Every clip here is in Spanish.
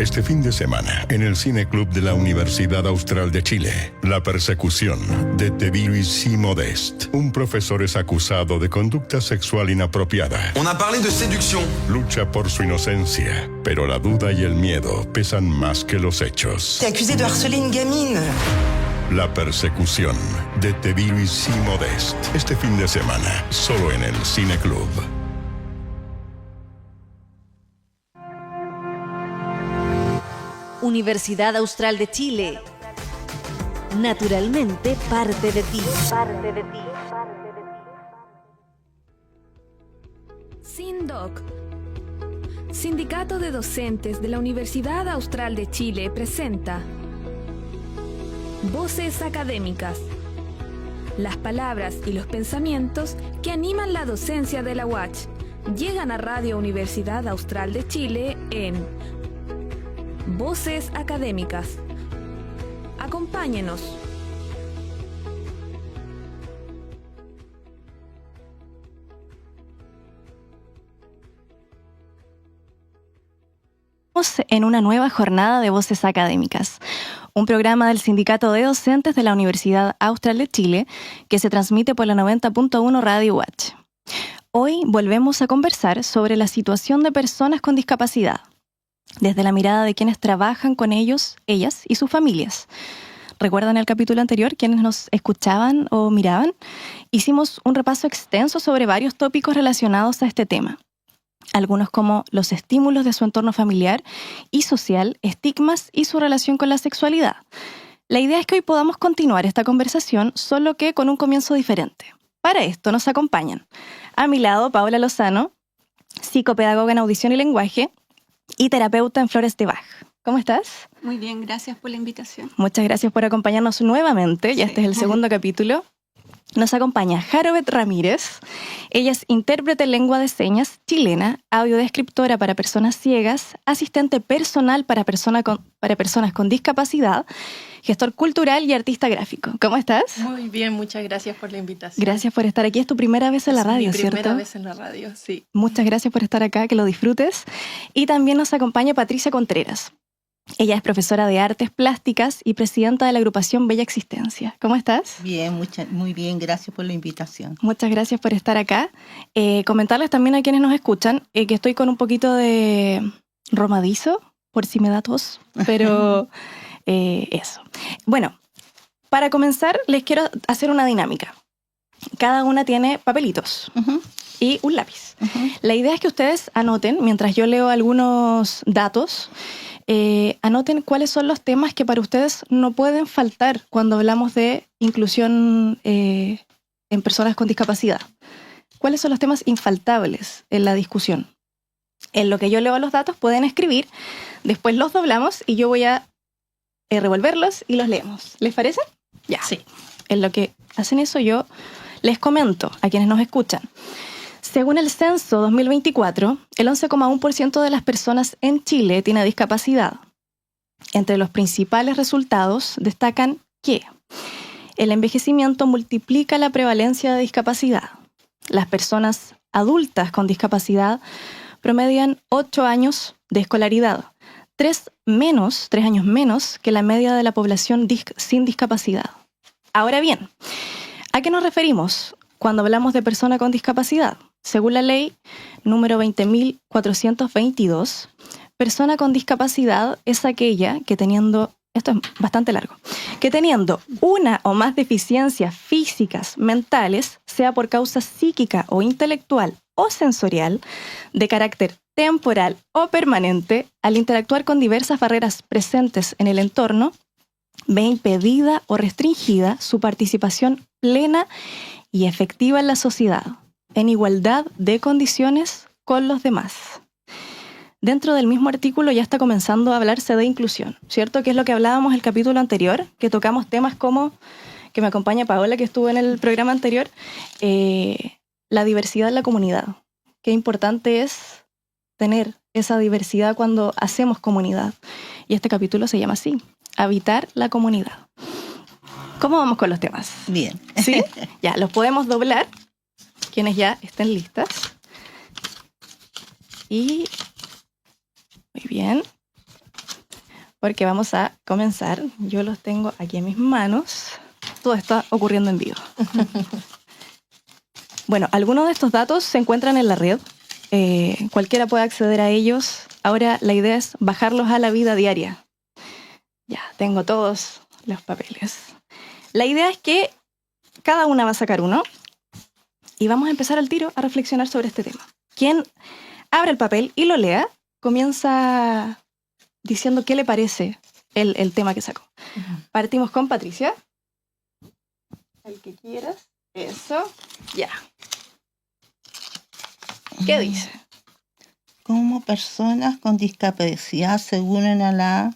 Este fin de semana, en el Cine Club de la Universidad Austral de Chile, La persecución de Thébiloïse Modeste. Un profesor es acusado de conducta sexual inapropiada. On a parlé de séduction. Lucha por su inocencia, pero la duda y el miedo pesan más que los hechos. T'es accusé de harceler une gamine. La persecución de Thébiloïse Modeste. Este fin de semana, solo en el Cine Club. Universidad Austral de Chile. Naturalmente parte de ti. SINDOC, Sindicato de Docentes de la Universidad Austral de Chile, presenta Voces Académicas. Las palabras y los pensamientos que animan la docencia de la UACH llegan a Radio Universidad Austral de Chile en Voces Académicas. Acompáñenos. En una nueva jornada de Voces Académicas, un programa del Sindicato de Docentes de la Universidad Austral de Chile que se transmite por la 90.1 Radio UACH. Hoy volvemos a conversar sobre la situación de personas con discapacidad, desde la mirada de quienes trabajan con ellos, ellas y sus familias. ¿Recuerdan el capítulo anterior? Quienes nos escuchaban o miraban, hicimos un repaso extenso sobre varios tópicos relacionados a este tema. Algunos como los estímulos de su entorno familiar y social, estigmas y su relación con la sexualidad. La idea es que hoy podamos continuar esta conversación, solo que con un comienzo diferente. Para esto nos acompañan a mi lado Paola Lozano, psicopedagoga en audición y lenguaje y terapeuta en flores de Bach. ¿Cómo estás? Muy bien, gracias por la invitación. Muchas gracias por acompañarnos nuevamente. Ya este es el segundo capítulo. Nos acompaña Jarobet Ramírez. Ella es intérprete en lengua de señas chilena, audiodescriptora para personas ciegas, asistente personal para personas con discapacidad, gestor cultural y artista gráfico. ¿Cómo estás? Muy bien, muchas gracias por la invitación. Gracias por estar aquí. Es tu primera vez en la radio, ¿cierto? Mi primera vez en la radio, sí. Muchas gracias por estar acá, que lo disfrutes. Y también nos acompaña Patricia Contreras. Ella es profesora de artes plásticas y presidenta de la agrupación Bella Existencia. ¿Cómo estás? Bien, muy bien, gracias por la invitación. Muchas gracias por estar acá. Comentarles también a quienes nos escuchan que estoy con un poquito de romadizo, por si me da tos, pero eso. Bueno, para comenzar les quiero hacer una dinámica. Cada una tiene papelitos y un lápiz. La idea es que ustedes anoten, mientras yo leo algunos datos, anoten cuáles son los temas que para ustedes no pueden faltar cuando hablamos de inclusión en personas con discapacidad. ¿Cuáles son los temas infaltables en la discusión? En lo que yo leo los datos pueden escribir, después los doblamos y yo voy a revolverlos y los leemos. ¿Les parece? Ya. Sí. En lo que hacen eso yo les comento a quienes nos escuchan. Según el censo 2024, el 11,1% de las personas en Chile tiene discapacidad. Entre los principales resultados destacan que el envejecimiento multiplica la prevalencia de discapacidad. Las personas adultas con discapacidad promedian 8 años de escolaridad, 3 años menos que la media de la población sin discapacidad. Ahora bien, ¿a qué nos referimos cuando hablamos de persona con discapacidad? Según la ley número 20.422, persona con discapacidad es aquella que teniendo, esto es bastante largo, que teniendo una o más deficiencias físicas, mentales, sea por causa psíquica o intelectual o sensorial, de carácter temporal o permanente, al interactuar con diversas barreras presentes en el entorno, ve impedida o restringida su participación plena y efectiva en la sociedad, en igualdad de condiciones con los demás. Dentro del mismo artículo ya está comenzando a hablarse de inclusión, ¿cierto? Que es lo que hablábamos el capítulo anterior, que tocamos temas como, que me acompaña Paola, que estuvo en el programa anterior, la diversidad en la comunidad. Qué importante es tener esa diversidad cuando hacemos comunidad. Y este capítulo se llama así, Habitar la comunidad. ¿Cómo vamos con los temas? Bien. ¿Sí? Ya, los podemos doblar. Quienes ya estén listas. Y muy bien. porque vamos a comenzar. Yo los tengo aquí en mis manos. Todo está ocurriendo en vivo. Bueno, algunos de estos datos se encuentran en la red. Cualquiera puede acceder a ellos. Ahora la idea es bajarlos a la vida diaria. Ya, tengo todos los papeles. La idea es que cada una va a sacar uno y vamos a empezar al tiro a reflexionar sobre este tema. Quien abra el papel y lo lea, comienza diciendo qué le parece el tema que sacó. Partimos con Patricia. El que quieras. Eso. Ya. ¿Qué dice? ¿Cómo personas con discapacidad se unen a la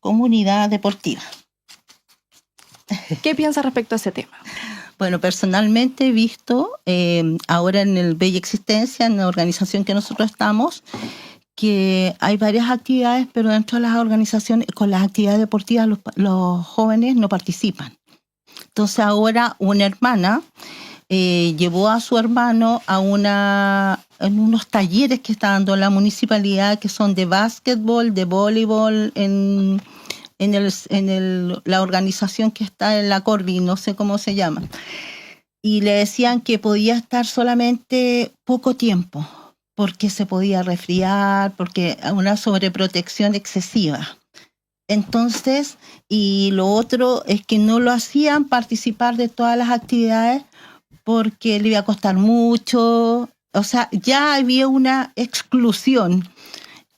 comunidad deportiva? ¿Qué piensa respecto a ese tema? Bueno, personalmente he visto ahora en el Bella Existencia, en la organización que nosotros estamos, que hay varias actividades, pero dentro de las organizaciones, con las actividades deportivas, los jóvenes no participan. Entonces ahora una hermana llevó a su hermano en unos talleres que está dando la municipalidad, que son de básquetbol, de voleibol, en la organización que está en la Corby, no sé cómo se llama. Y le decían que podía estar solamente poco tiempo, porque se podía resfriar, porque una sobreprotección excesiva. Entonces, y lo otro es que no lo hacían participar de todas las actividades porque le iba a costar mucho. O sea, ya había una exclusión.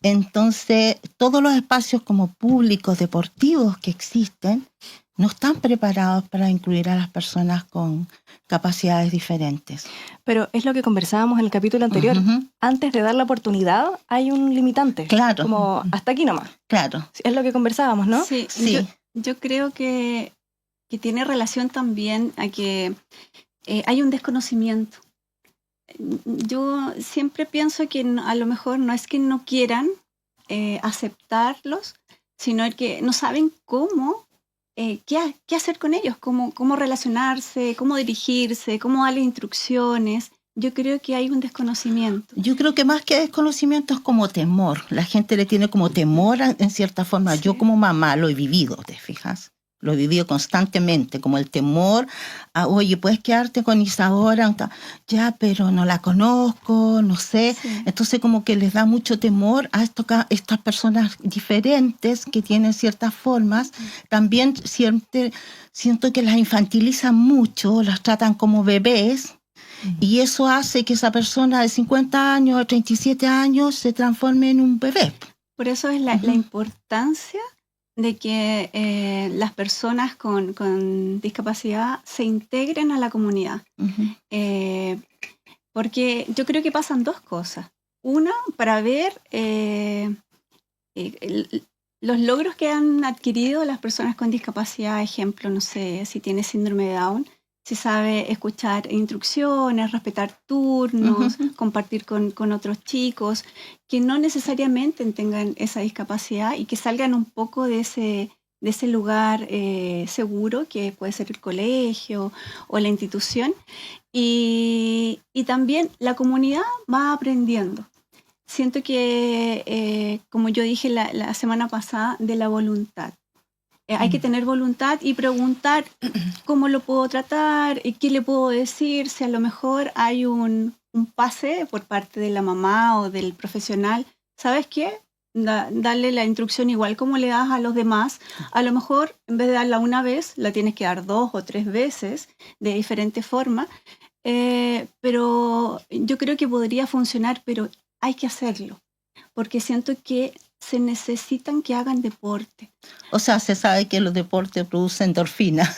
Entonces, todos los espacios como públicos, deportivos que existen, no están preparados para incluir a las personas con capacidades diferentes. Pero es lo que conversábamos en el capítulo anterior. Antes de dar la oportunidad, hay un limitante. Claro. Como hasta aquí nomás. Claro. Es lo que conversábamos, ¿no? Sí. Yo creo que tiene relación también a que hay un desconocimiento. Yo siempre pienso que a lo mejor no es que no quieran aceptarlos, sino que no saben cómo, qué hacer con ellos, cómo relacionarse, cómo dirigirse, cómo darles instrucciones. Yo creo que hay un desconocimiento. Yo creo que más que desconocimiento es como temor. La gente le tiene como temor en cierta forma. Sí. Yo como mamá lo he vivido, ¿te fijas? Lo he vivido constantemente, como el temor a, oye, ¿puedes quedarte con Isadora? Ya, pero no la conozco, no sé. Sí. Entonces como que les da mucho temor a estas personas diferentes que tienen ciertas formas. También siento que las infantilizan mucho, las tratan como bebés. Y eso hace que esa persona de 50 años o 37 años se transforme en un bebé. Por eso es la importancia de que las personas con discapacidad se integren a la comunidad. Porque yo creo que pasan dos cosas. Una, para ver los logros que han adquirido las personas con discapacidad, ejemplo, no sé, si tiene síndrome de Down, si sabe escuchar instrucciones, respetar turnos, compartir con otros chicos, que no necesariamente tengan esa discapacidad y que salgan un poco de ese lugar seguro, que puede ser el colegio o la institución. Y también la comunidad va aprendiendo. Siento que, como yo dije la semana pasada, de la voluntad. Hay que tener voluntad y preguntar cómo lo puedo tratar, qué le puedo decir, si a lo mejor hay un pase por parte de la mamá o del profesional. ¿Sabes qué? Darle la instrucción igual como le das a los demás. A lo mejor en vez de darla una vez, la tienes que dar 2 o 3 veces de diferente forma. Pero yo creo que podría funcionar, pero hay que hacerlo. Porque siento que se necesitan que hagan deporte. O sea, se sabe que los deportes producen endorfina.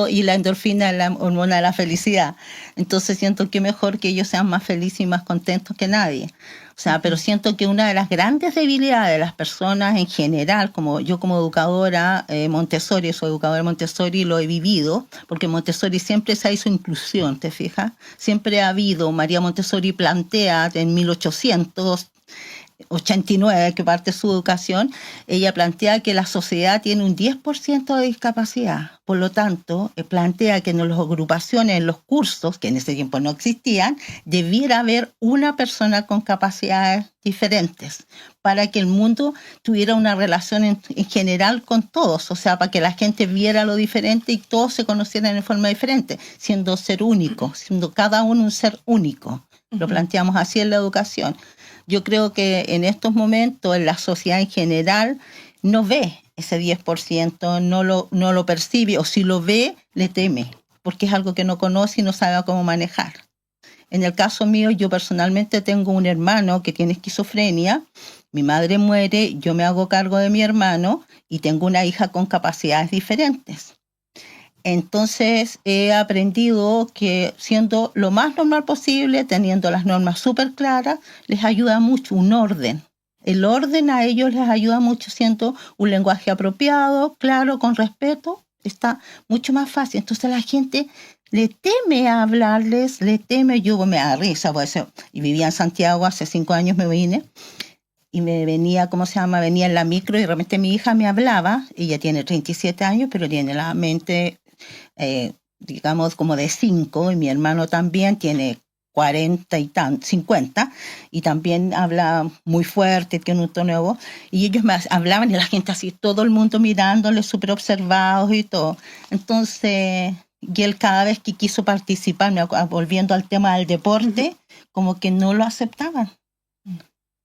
Y la endorfina es la hormona de la felicidad. Entonces siento que mejor que ellos sean más felices y más contentos que nadie. O sea, pero siento que una de las grandes debilidades de las personas en general, como yo como educadora Montessori, soy educadora Montessori, lo he vivido, porque Montessori siempre se hizo inclusión, ¿te fijas? Siempre ha habido, María Montessori plantea en 1800, 89, que parte de su educación, ella plantea que la sociedad tiene un 10% de discapacidad. Por lo tanto, plantea que en las agrupaciones, en los cursos, que en ese tiempo no existían, debiera haber una persona con capacidades diferentes para que el mundo tuviera una relación en general con todos, o sea, para que la gente viera lo diferente y todos se conocieran de forma diferente, siendo ser único, siendo cada uno un ser único. Lo planteamos así en la educación. Yo creo que en estos momentos la sociedad en general no ve ese 10%, no lo percibe, o si lo ve, le teme, porque es algo que no conoce y no sabe cómo manejar. En el caso mío, yo personalmente tengo un hermano que tiene esquizofrenia, mi madre muere, yo me hago cargo de mi hermano y tengo una hija con capacidades diferentes. Entonces he aprendido que siendo lo más normal posible, teniendo las normas súper claras, les ayuda mucho un orden. El orden a ellos les ayuda mucho, siendo un lenguaje apropiado, claro, con respeto, está mucho más fácil. Entonces la gente le teme a hablarles, le teme, yo me da risa, pues, y vivía en Santiago, hace 5 años me vine, y me venía, venía en la micro y de repente mi hija me hablaba, ella tiene 37 años, pero tiene la mente... digamos como de 5, y mi hermano también tiene 40 y 50 y también habla muy fuerte, tiene un tono nuevo, y ellos me hablaban y la gente así, todo el mundo mirándoles, súper observados y todo. Entonces, y él cada vez que quiso participar, volviendo al tema del deporte, como que no lo aceptaban.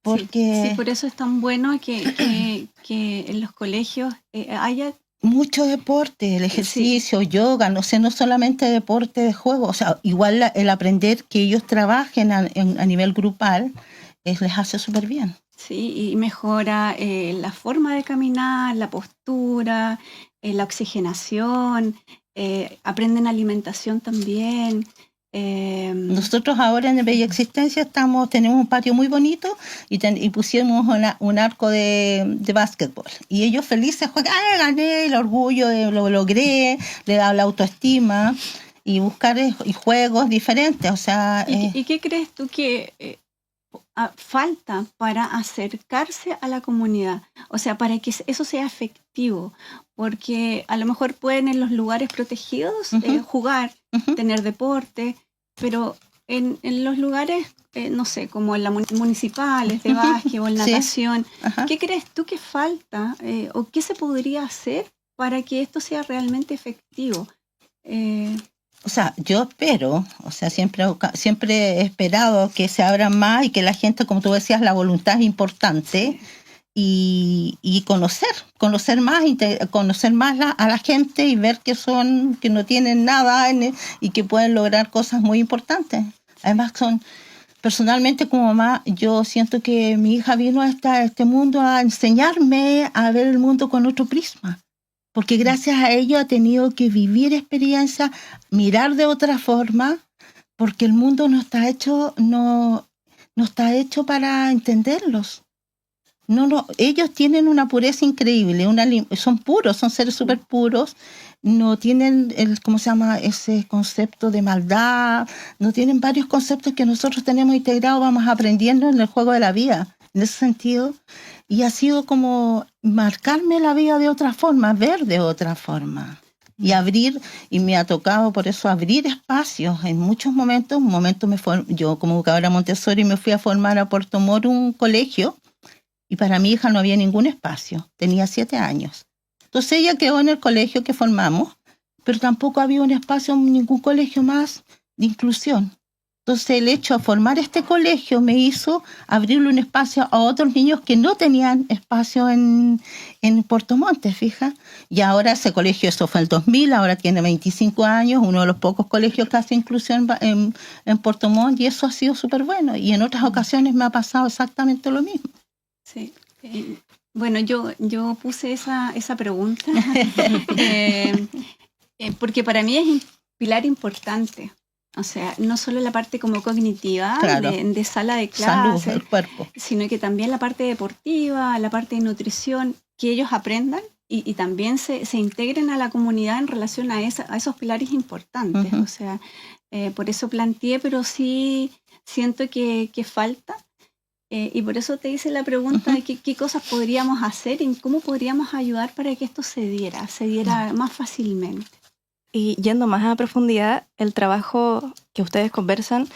Porque sí, por eso es tan bueno que en los colegios haya mucho deporte, el ejercicio, yoga, no solamente deporte de juego, o sea, igual el aprender que ellos trabajen a nivel grupal les hace súper bien. Sí, y mejora la forma de caminar, la postura, la oxigenación, aprenden alimentación también. Nosotros ahora en Bella Existencia tenemos un patio muy bonito y pusimos un arco de básquetbol y ellos felices juegan, gané, el orgullo de lo logré, le da la autoestima y buscar y juegos diferentes, o sea. ¿Y qué crees tú que falta para acercarse a la comunidad? O sea, para que eso sea efectivo, porque a lo mejor pueden en los lugares protegidos jugar, tener deporte, pero en los lugares, no sé, como en las municipales de básquetbol, natación, ¿qué crees tú que falta o qué se podría hacer para que esto sea realmente efectivo? O sea, yo espero, o sea, siempre he esperado que se abran más y que la gente, como tú decías, la voluntad es importante. Y conocer más a la gente y ver que no tienen nada y que pueden lograr cosas muy importantes. Además, personalmente como mamá, yo siento que mi hija vino a este mundo a enseñarme a ver el mundo con otro prisma, porque gracias a ello ha tenido que vivir experiencias, mirar de otra forma, porque el mundo no está hecho para entenderlos. No, ellos tienen una pureza increíble, son puros, son seres súper puros, no tienen ese concepto de maldad, no tienen varios conceptos que nosotros tenemos integrados, vamos aprendiendo en el juego de la vida, en ese sentido, y ha sido como marcarme la vida de otra forma, ver de otra forma. Y y me ha tocado por eso abrir espacios en muchos momentos. Yo como educadora Montessori me fui a formar a Puerto Montt, un colegio, y para mi hija no había ningún espacio, tenía 7 años. Entonces ella quedó en el colegio que formamos, pero tampoco había un espacio en ningún colegio más de inclusión. Entonces el hecho de formar este colegio me hizo abrirle un espacio a otros niños que no tenían espacio en Puerto Montt, fija. Y ahora ese colegio, eso fue en el 2000, ahora tiene 25 años, uno de los pocos colegios que hace inclusión en Puerto Montt, y eso ha sido súper bueno. Y en otras ocasiones me ha pasado exactamente lo mismo. Sí. Bueno, yo puse esa pregunta porque para mí es un pilar importante. O sea, no solo la parte como cognitiva, claro, de sala de clase, salud, el cuerpo, sino que también la parte deportiva, la parte de nutrición, que ellos aprendan y también se integren a la comunidad en relación a esos pilares importantes. O sea, por eso planteé, pero sí siento que falta. Y por eso te hice la pregunta de qué cosas podríamos hacer y cómo podríamos ayudar para que esto se diera más fácilmente. Y yendo más a profundidad, el trabajo que ustedes conversan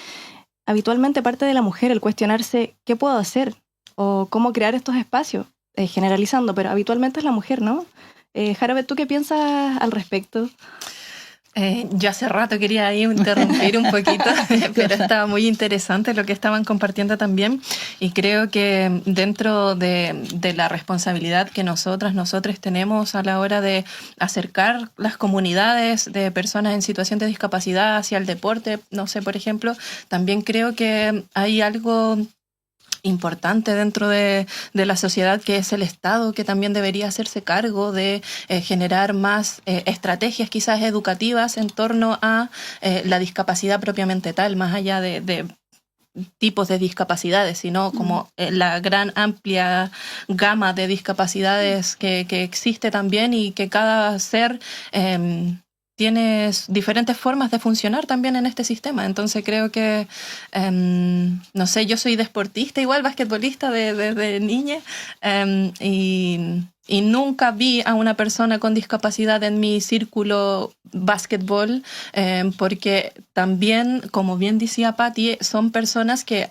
habitualmente parte de la mujer, el cuestionarse qué puedo hacer o cómo crear estos espacios, generalizando, pero habitualmente es la mujer, ¿no? Jarabe, ¿tú qué piensas al respecto? Yo hace rato quería ahí interrumpir un poquito, pero estaba muy interesante lo que estaban compartiendo también, y creo que dentro de la responsabilidad que nosotros tenemos a la hora de acercar las comunidades de personas en situación de discapacidad hacia el deporte, no sé, por ejemplo, también creo que hay algo importante dentro de la sociedad, que es el Estado, que también debería hacerse cargo de generar más estrategias quizás educativas en torno a la discapacidad propiamente tal, más allá de tipos de discapacidades, sino como la gran amplia gama de discapacidades que existe también, y que cada ser tienes diferentes formas de funcionar también en este sistema. Entonces creo que, no sé, yo soy deportista, igual basquetbolista desde niña, y nunca vi a una persona con discapacidad en mi círculo básquetbol, porque también, como bien decía Patti, son personas que...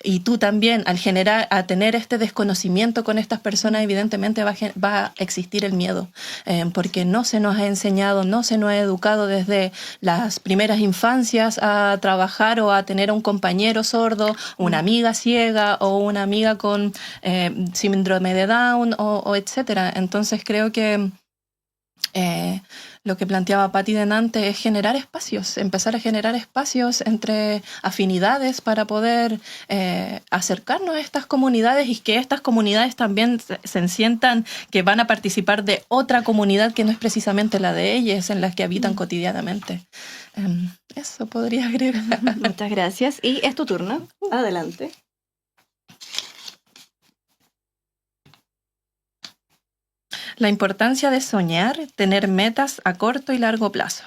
Y tú también, a tener este desconocimiento con estas personas, evidentemente va a existir el miedo, porque no se nos ha enseñado, no se nos ha educado desde las primeras infancias a trabajar o a tener a un compañero sordo, una amiga ciega o una amiga con síndrome de Down o etcétera. Entonces creo que lo que planteaba Patti delante es generar espacios, empezar a generar espacios entre afinidades para poder acercarnos a estas comunidades, y que estas comunidades también se sientan que van a participar de otra comunidad que no es precisamente la de ellas, en las que habitan cotidianamente. Eso podría agregar. Muchas gracias. Y es tu turno. Adelante. La importancia de soñar, tener metas a corto y largo plazo.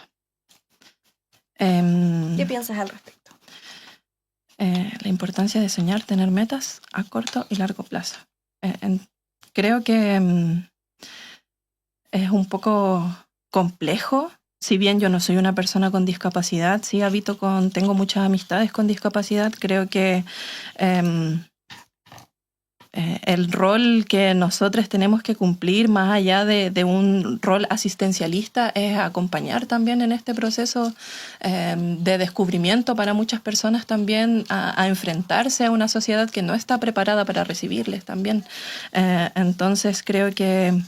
¿Qué piensas al respecto? La importancia de soñar, tener metas a corto y largo plazo. Creo que es un poco complejo. Si bien yo no soy una persona con discapacidad, sí tengo muchas amistades con discapacidad. Creo que el rol que nosotros tenemos que cumplir, más allá de un rol asistencialista, es acompañar también en este proceso de descubrimiento para muchas personas también, a enfrentarse a una sociedad que no está preparada para recibirles también. Entonces creo que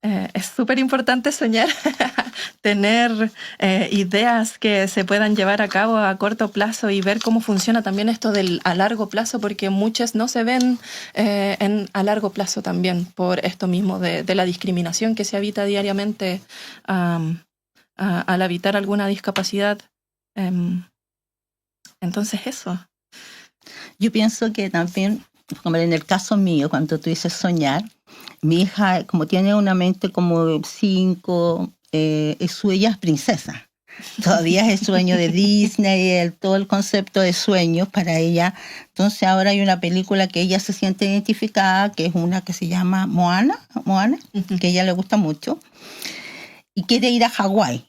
es súper importante soñar, tener ideas que se puedan llevar a cabo a corto plazo, y ver cómo funciona también esto a largo plazo, porque muchas no se ven a largo plazo también, por esto mismo de la discriminación que se habita diariamente al habitar alguna discapacidad. Entonces eso. Yo pienso que también, como en el caso mío, cuando tú dices soñar, mi hija, como tiene una mente como de 5, ella es princesa. Todavía es el sueño de Disney, todo el concepto de sueños para ella. Entonces ahora hay una película que ella se siente identificada, que es una que se llama Moana, que a ella le gusta mucho, y quiere ir a Hawái.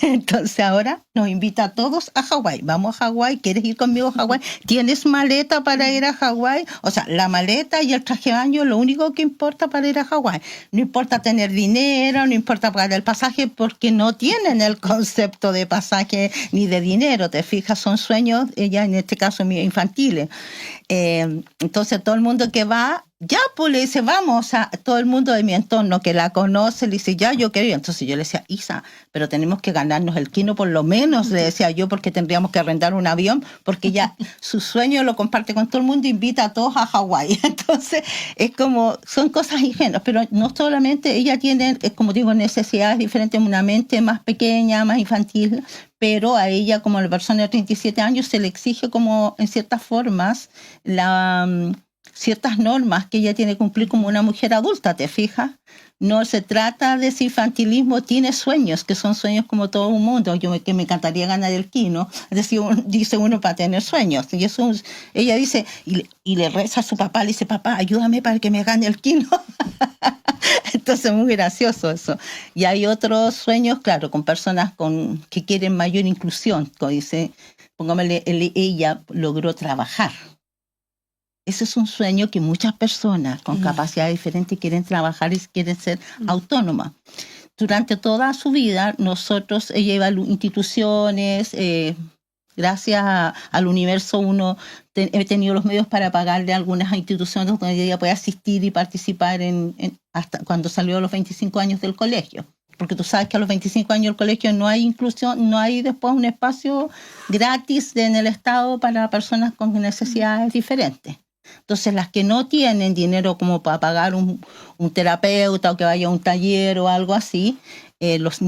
Entonces ahora nos invita a todos a Hawái. Vamos a Hawái, ¿quieres ir conmigo a Hawái? ¿Tienes maleta para ir a Hawái? O sea, la maleta y el traje de baño es lo único que importa para ir a Hawái. No importa tener dinero, no importa pagar el pasaje, porque no tienen el concepto de pasaje ni de dinero. Te fijas, son sueños, ella en este caso infantiles. Entonces todo el mundo que va, ya pues le dice, vamos, a todo el mundo de mi entorno que la conoce, le dice, ya yo quiero ir. Entonces yo le decía, Isa, pero tenemos que ganarnos el quino por lo menos, le decía yo, porque tendríamos que arrendar un avión, porque ya su sueño lo comparte con todo el mundo, invita a todos a Hawái. Entonces es como, son cosas ingenuas, pero no solamente ella tiene, como digo, necesidades diferentes, una mente más pequeña, más infantil, pero a ella, como la persona de 37 años, se le exige como en ciertas formas ciertas normas que ella tiene que cumplir como una mujer adulta, ¿te fijas? No se trata de ese infantilismo, tiene sueños, que son sueños como todo un mundo. Que me encantaría ganar el kino, dice uno para tener sueños. Y eso, ella dice, y le reza a su papá, le dice, papá, ayúdame para que me gane el kino. Entonces, muy gracioso eso. Y hay otros sueños, claro, con personas que quieren mayor inclusión. Como dice, pongámosle, ella logró trabajar. Ese es un sueño que muchas personas con capacidades diferentes quieren trabajar y quieren ser autónomas. Durante toda su vida, ella iba a instituciones, gracias al universo he tenido los medios para pagarle a algunas instituciones donde ella puede asistir y participar hasta cuando salió a los 25 años del colegio. Porque tú sabes que a los 25 años del colegio no hay inclusión, no hay después un espacio gratis en el Estado para personas con necesidades diferentes. Entonces, las que no tienen dinero como para pagar un terapeuta o que vaya a un taller o algo así, los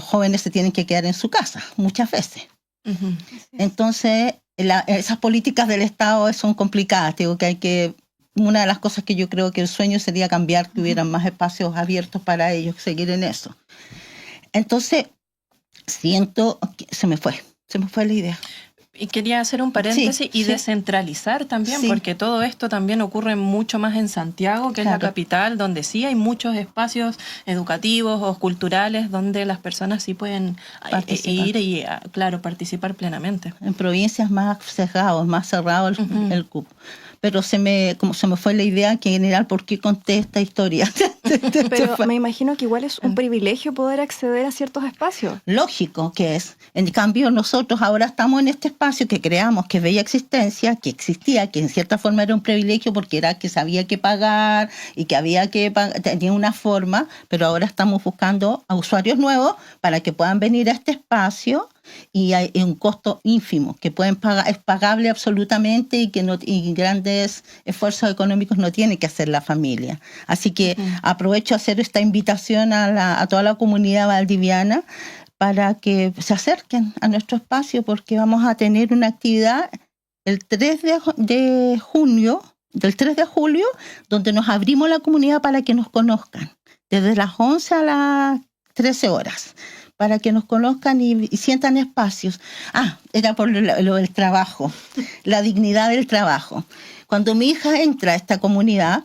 jóvenes se tienen que quedar en su casa muchas veces. Uh-huh. Entonces, esas políticas del Estado son complicadas. Digo que una de las cosas que yo creo que el sueño sería cambiar, que hubieran más espacios abiertos para ellos, seguir en eso. Entonces, siento que se me fue la idea. Y quería hacer un paréntesis y descentralizar también, porque todo esto también ocurre mucho más en Santiago, que es la capital, donde sí hay muchos espacios educativos o culturales donde las personas sí pueden ir y, participar plenamente. En provincias más sesgados, más cerrado el cupo. Pero se me fue la idea en general, ¿por qué conté esta historia? Pero me imagino que igual es un privilegio poder acceder a ciertos espacios. Lógico que es. En cambio, nosotros ahora estamos en este espacio que creamos que Bella Existencia, que existía, que en cierta forma era un privilegio porque era que se había que pagar y que había que pagar, tenía una forma, pero ahora estamos buscando a usuarios nuevos para que puedan venir a este espacio y hay un costo ínfimo que pueden pagar, es pagable absolutamente y grandes esfuerzos económicos no tiene que hacer la familia. Así que aprovecho a hacer esta invitación a toda la comunidad valdiviana para que se acerquen a nuestro espacio, porque vamos a tener una actividad el 3 de junio, del 3 de julio, donde nos abrimos la comunidad para que nos conozcan, desde las 11 a las 13 horas. Para que nos conozcan y sientan espacios. Era por lo del trabajo, la dignidad del trabajo. Cuando mi hija entra a esta comunidad,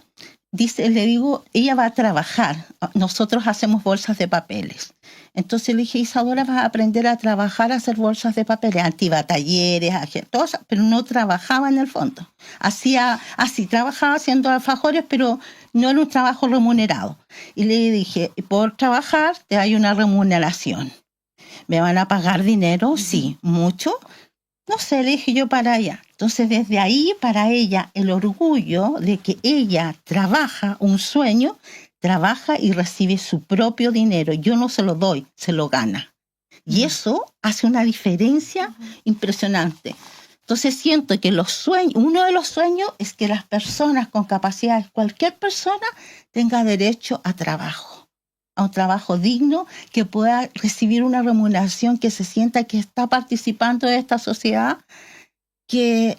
le digo, ella va a trabajar. Nosotros hacemos bolsas de papeles. Entonces le dije, Isadora, vas a aprender a trabajar, a hacer bolsas de papeles, talleres, todas, pero no trabajaba en el fondo. Trabajaba haciendo alfajores, pero no era un trabajo remunerado. Y le dije, por trabajar te hay una remuneración. ¿Me van a pagar dinero? Sí. ¿Mucho? No sé, le dije yo para ella. Entonces, desde ahí, para ella, el orgullo de que ella trabaja un sueño, trabaja y recibe su propio dinero. Yo no se lo doy, se lo gana. Y eso hace una diferencia impresionante. Entonces siento que uno de los sueños es que las personas con capacidades, cualquier persona, tenga derecho a trabajo, a un trabajo digno, que pueda recibir una remuneración, que se sienta que está participando de esta sociedad, que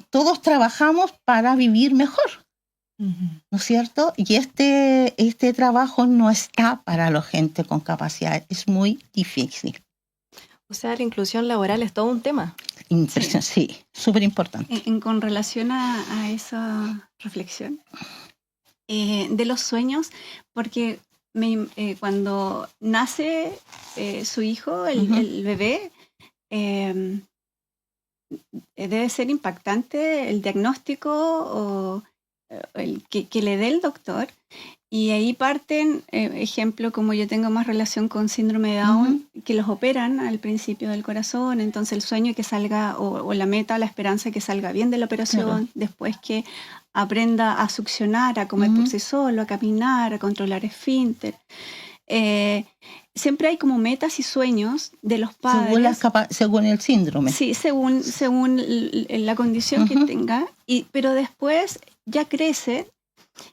todos trabajamos para vivir mejor, ¿no es cierto? Y este trabajo no está para la gente con capacidades, es muy difícil. O sea, la inclusión laboral es todo un tema. Sí, súper importante. Con relación a esa reflexión de los sueños, porque cuando nace su hijo, el bebé, debe ser impactante el diagnóstico o que le dé el doctor. Y ahí parten, ejemplo, como yo tengo más relación con síndrome de Down, que los operan al principio del corazón, entonces el sueño que salga, o la meta, la esperanza que salga bien de la operación, después que aprenda a succionar, a comer por sí solo, a caminar, a controlar esfínter. Siempre hay como metas y sueños de los padres. Según el síndrome. Sí, según la condición que tenga, pero después ya crece.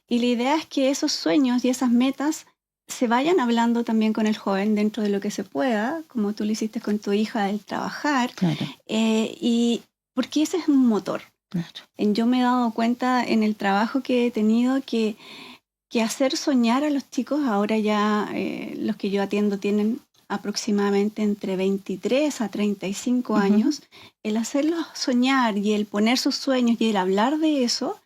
Y la idea es que esos sueños y esas metas se vayan hablando también con el joven dentro de lo que se pueda, como tú lo hiciste con tu hija, del trabajar. Claro. Y porque ese es un motor. Claro. Yo me he dado cuenta en el trabajo que he tenido que hacer soñar a los chicos, ahora ya los que yo atiendo tienen aproximadamente entre 23 a 35 años, el hacerlos soñar y el poner sus sueños y el hablar de eso,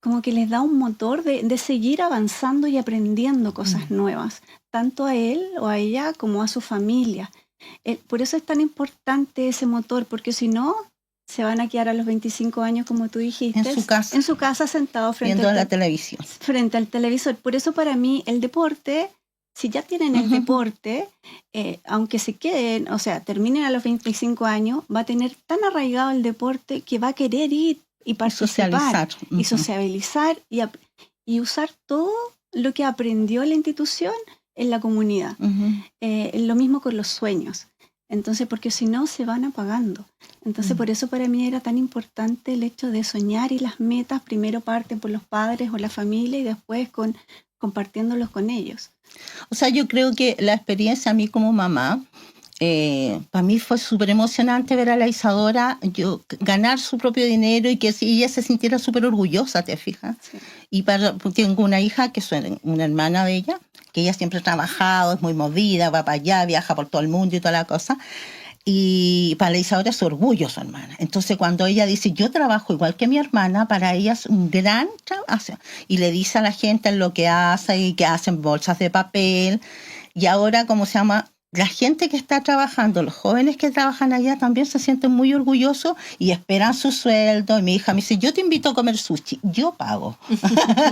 como que les da un motor de seguir avanzando y aprendiendo cosas nuevas, tanto a él o a ella como a su familia. Por eso es tan importante ese motor, porque si no, se van a quedar a los 25 años, como tú dijiste, en su casa sentados viendo la televisión. Frente al televisor. Por eso para mí el deporte, si ya tienen el deporte, aunque se queden, o sea, terminen a los 25 años, va a tener tan arraigado el deporte que va a querer ir y participar y socializar y usar todo lo que aprendió en la institución en la comunidad. Lo mismo con los sueños. Entonces, porque si no, se van apagando. Entonces, por eso para mí era tan importante el hecho de soñar, y las metas primero parten por los padres o la familia y después compartiéndolos con ellos. O sea, yo creo que la experiencia a mí como mamá, para mí fue súper emocionante ver a la Isadora ganar su propio dinero y que ella se sintiera súper orgullosa, ¿te fijas? Sí. Y tengo una hija que es una hermana de ella, que ella siempre ha trabajado, es muy movida, va para allá, viaja por todo el mundo y toda la cosa. Y para la Isadora es su orgullo su hermana. Entonces cuando ella dice, yo trabajo igual que mi hermana, para ella es un gran trabajo. Y le dice a la gente lo que hace y que hacen bolsas de papel. Y ahora, ¿cómo se llama? La gente que está trabajando, los jóvenes que trabajan allá también se sienten muy orgullosos y esperan su sueldo. Y mi hija me dice, yo te invito a comer sushi, yo pago.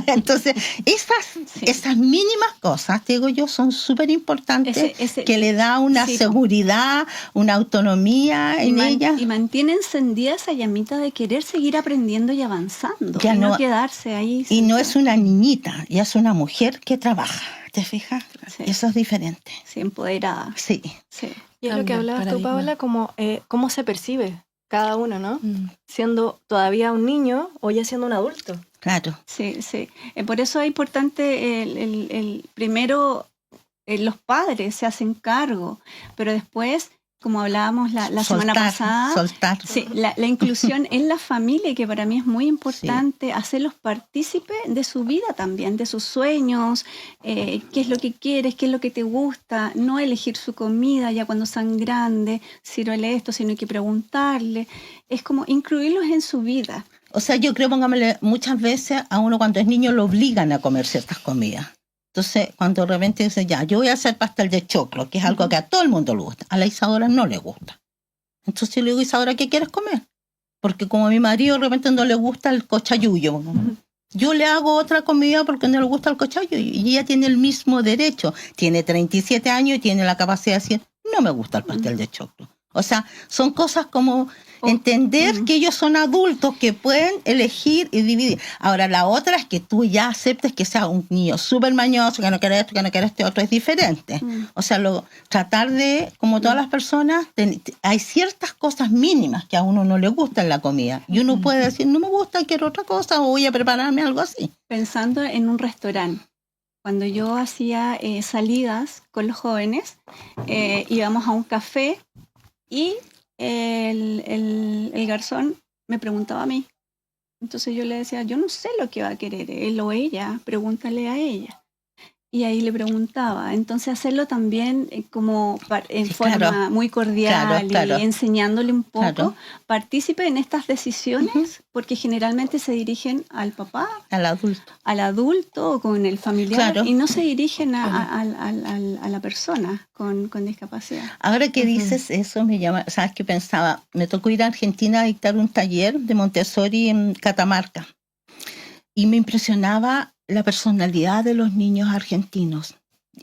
Entonces, esas mínimas cosas, digo yo, son súper importantes, que le da una seguridad, una autonomía en ella. Y mantiene encendida esa llamita de querer seguir aprendiendo y avanzando. Y no quedarse ahí. Y no es una niñita, ya es una mujer que trabaja. ¿Te fijas? Sí. Eso es diferente. Sí, empoderada. Sí. Y es lo que hablabas tú, Paola, como cómo se percibe cada uno, ¿no? Siendo todavía un niño o ya siendo un adulto. Claro. Sí. Por eso es importante el primero, los padres se hacen cargo, pero después, como hablábamos la semana pasada, soltar. Sí, la inclusión en la familia, que para mí es muy importante, hacerlos partícipes de su vida también, de sus sueños, qué es lo que quieres, qué es lo que te gusta, no elegir su comida ya cuando sean grandes, sírvele esto, sino hay que preguntarle, es como incluirlos en su vida. O sea, yo creo, pongámosle, muchas veces a uno cuando es niño lo obligan a comer ciertas comidas. Entonces, cuando de repente dice, ya, yo voy a hacer pastel de choclo, que es algo que a todo el mundo le gusta, a la Isadora no le gusta. Entonces yo le digo, Isadora, ¿qué quieres comer? Porque como a mi marido de repente no le gusta el cochayuyo, yo le hago otra comida porque no le gusta el cochayuyo. Y ella tiene el mismo derecho. Tiene 37 años y tiene la capacidad de decir, no me gusta el pastel de choclo. O sea, son cosas como entender que ellos son adultos que pueden elegir y dividir. Ahora, la otra es que tú ya aceptes que sea un niño súper mañoso, que no quiere esto, que no quiere este otro, es diferente. O sea, tratar de, como todas las personas, hay ciertas cosas mínimas que a uno no le gusta en la comida. Y uno puede decir, no me gusta, quiero otra cosa, o voy a prepararme algo así. Pensando en un restaurante, cuando yo hacía salidas con los jóvenes, íbamos a un café y el garzón me preguntaba a mí. Entonces yo le decía, yo no sé lo que va a querer él o ella, pregúntale a ella. Y ahí le preguntaba. Entonces hacerlo también como en forma muy cordial y enseñándole un poco, participe en estas decisiones, porque generalmente se dirigen al papá, al adulto o con el familiar, y no se dirigen a la persona con discapacidad. Ahora que dices eso, me llama, ¿sabes qué pensaba? Me tocó ir a Argentina a dictar un taller de Montessori en Catamarca. Y me impresionaba la personalidad de los niños argentinos.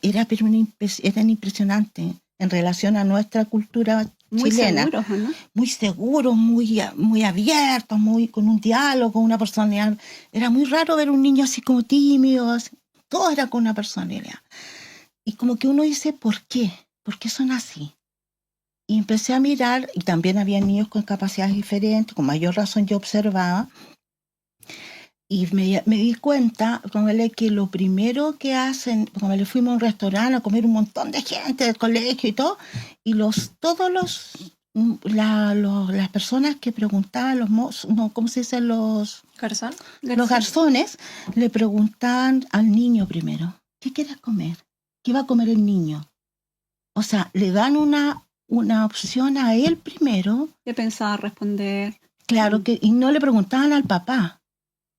Eran impresionantes en relación a nuestra cultura chilena. Seguros, ¿no? Muy seguros, muy abiertos, con un diálogo, una personalidad. Era muy raro ver un niño así como tímido. Así. Todo era con una personalidad. Y como que uno dice, ¿por qué? ¿Por qué son así? Y empecé a mirar, y también había niños con capacidades diferentes, con mayor razón yo observaba. Y me di cuenta, que lo primero que hacen, cuando le fuimos a un restaurante a comer un montón de gente del colegio y todo, y todos los las personas que preguntaban, los mozos, no, ¿cómo se dice? Los garzones le preguntaban al niño primero, ¿qué quieres comer? ¿Qué va a comer el niño? O sea, le dan una opción a él primero. De pensar, responder. Claro, y no le preguntaban al papá.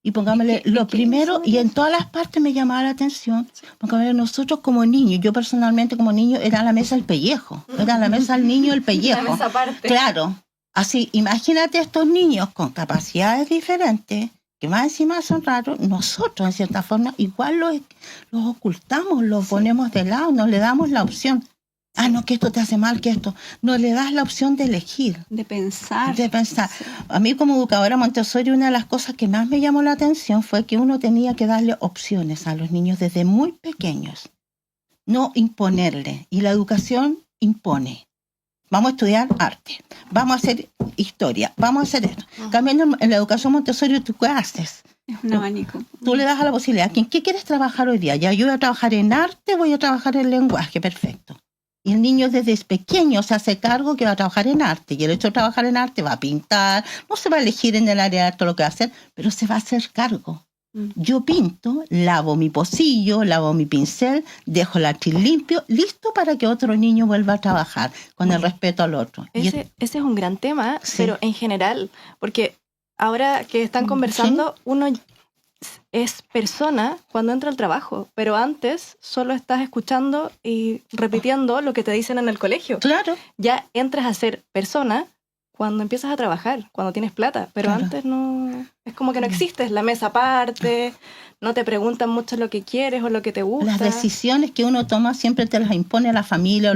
Y pongámosle lo primero, y en todas las partes me llamaba la atención, pongámosle nosotros como niños, yo personalmente como niño, era la mesa el pellejo, era la mesa del niño el pellejo. La mesa aparte. Claro, así, imagínate estos niños con capacidades diferentes, que más encima son raros, nosotros en cierta forma igual los ocultamos, los ponemos de lado, no le damos la opción. Ah, no, que esto te hace mal, que esto. No le das la opción de elegir. De pensar. Sí. A mí como educadora Montessori, una de las cosas que más me llamó la atención fue que uno tenía que darle opciones a los niños desde muy pequeños. No imponerle. Y la educación impone. Vamos a estudiar arte. Vamos a hacer historia. Vamos a hacer esto. Cambiando en la educación Montessori, ¿tú qué haces? Es un abanico. Tú le das a la posibilidad. ¿Qué quieres trabajar hoy día? Ya, yo voy a trabajar en arte, voy a trabajar en lenguaje. Perfecto. Y el niño desde pequeño se hace cargo que va a trabajar en arte. Y el hecho de trabajar en arte va a pintar, no se va a elegir en el área de arte lo que va a hacer, pero se va a hacer cargo. Yo pinto, lavo mi pocillo, lavo mi pincel, dejo el atril limpio, listo para que otro niño vuelva a trabajar con el respeto al otro. Ese es un gran tema, Sí. pero en general, porque ahora que están conversando, uno es persona cuando entra al trabajo, pero antes solo estás escuchando y repitiendo lo que te dicen en el colegio. Claro. Ya entras a ser persona cuando empiezas a trabajar, cuando tienes plata, pero Claro. antes no, es como que no existes, la mesa aparte, no te preguntan mucho lo que quieres o lo que te gusta. Las decisiones que uno toma siempre te las impone la familia.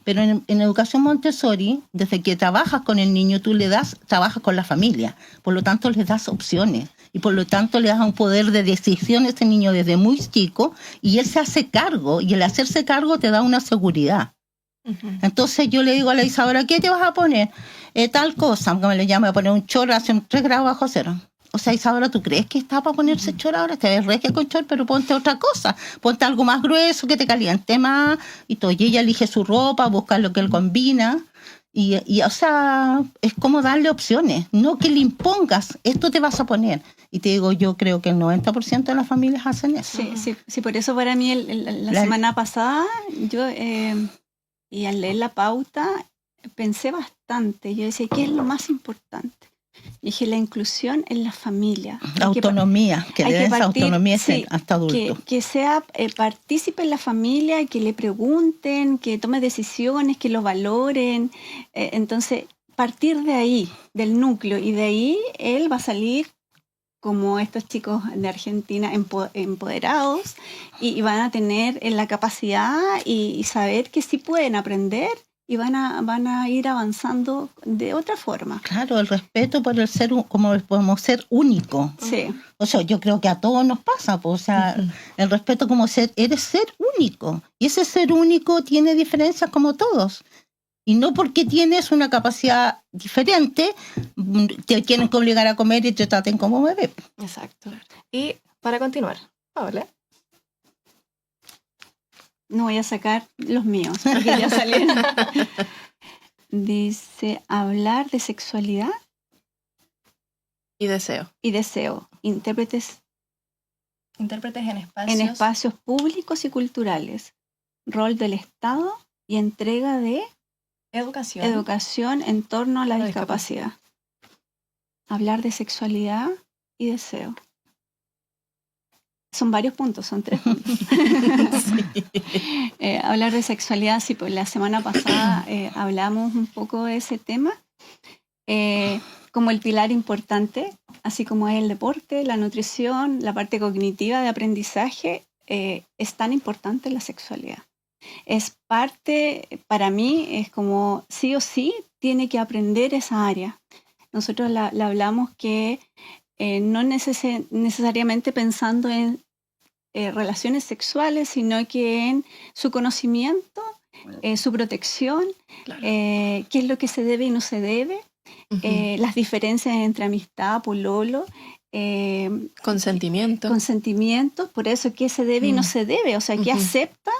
Pero en educación Montessori, desde que trabajas con el niño, tú trabajas con la familia. Por lo tanto, le das opciones. Y por lo tanto, le das un poder de decisión a ese niño desde muy chico. Y él se hace cargo. Y el hacerse cargo te da una seguridad. Entonces yo le digo a la Isadora, ¿qué te vas a poner? Tal cosa, como le llamo, a poner un chorro, hace 3 grados bajo cero. O sea, Isadora, ¿tú crees que está para ponerse chor ahora? Te ves regia con chor, pero ponte otra cosa. Ponte algo más grueso que te caliente más. Y todo. Y ella elige su ropa, busca lo que él combina. Y o sea, es como darle opciones. No que le impongas, esto te vas a poner. Y te digo, yo creo que el 90% de las familias hacen eso. Sí, por eso para mí la semana pasada, yo, y al leer la pauta, pensé bastante. Yo decía, ¿qué es lo más importante? Y dije, la inclusión en la familia. La autonomía, que le den esa autonomía hasta adulto. Que sea partícipe en la familia, que le pregunten, que tome decisiones, que lo valoren. Entonces, partir de ahí, del núcleo, y de ahí él va a salir como estos chicos de Argentina empoderados y van a tener la capacidad y saber que sí pueden aprender y van a ir avanzando de otra forma. Claro, el respeto por el ser, como podemos ser único. Sí. O sea, yo creo que a todos nos pasa, pues, o sea, el respeto como eres ser único. Y ese ser único tiene diferencias como todos. Y no porque tienes una capacidad diferente, te quieren obligar a comer y te traten como bebé. Exacto. Y para continuar, Paola. No voy a sacar los míos, porque ya salieron. Dice, hablar de sexualidad Y deseo. y deseo. Intérpretes en en espacios públicos y culturales. Rol del Estado y entrega de educación en torno a la discapacidad. Hablar de sexualidad y deseo. Son varios puntos, son 3 puntos. Hablar de sexualidad, sí, pues la semana pasada hablamos un poco de ese tema. Como el pilar importante, así como es el deporte, la nutrición, la parte cognitiva de aprendizaje, es tan importante la sexualidad. Es parte, para mí, es como sí o sí tiene que aprender esa área. Nosotros la hablamos que no necesariamente pensando en relaciones sexuales, sino que en su conocimiento, su protección, Claro. qué es lo que se debe y no se debe, las diferencias entre amistad, pololo, Consentimiento. consentimientos, por eso qué se debe y no se debe, o sea, qué acepta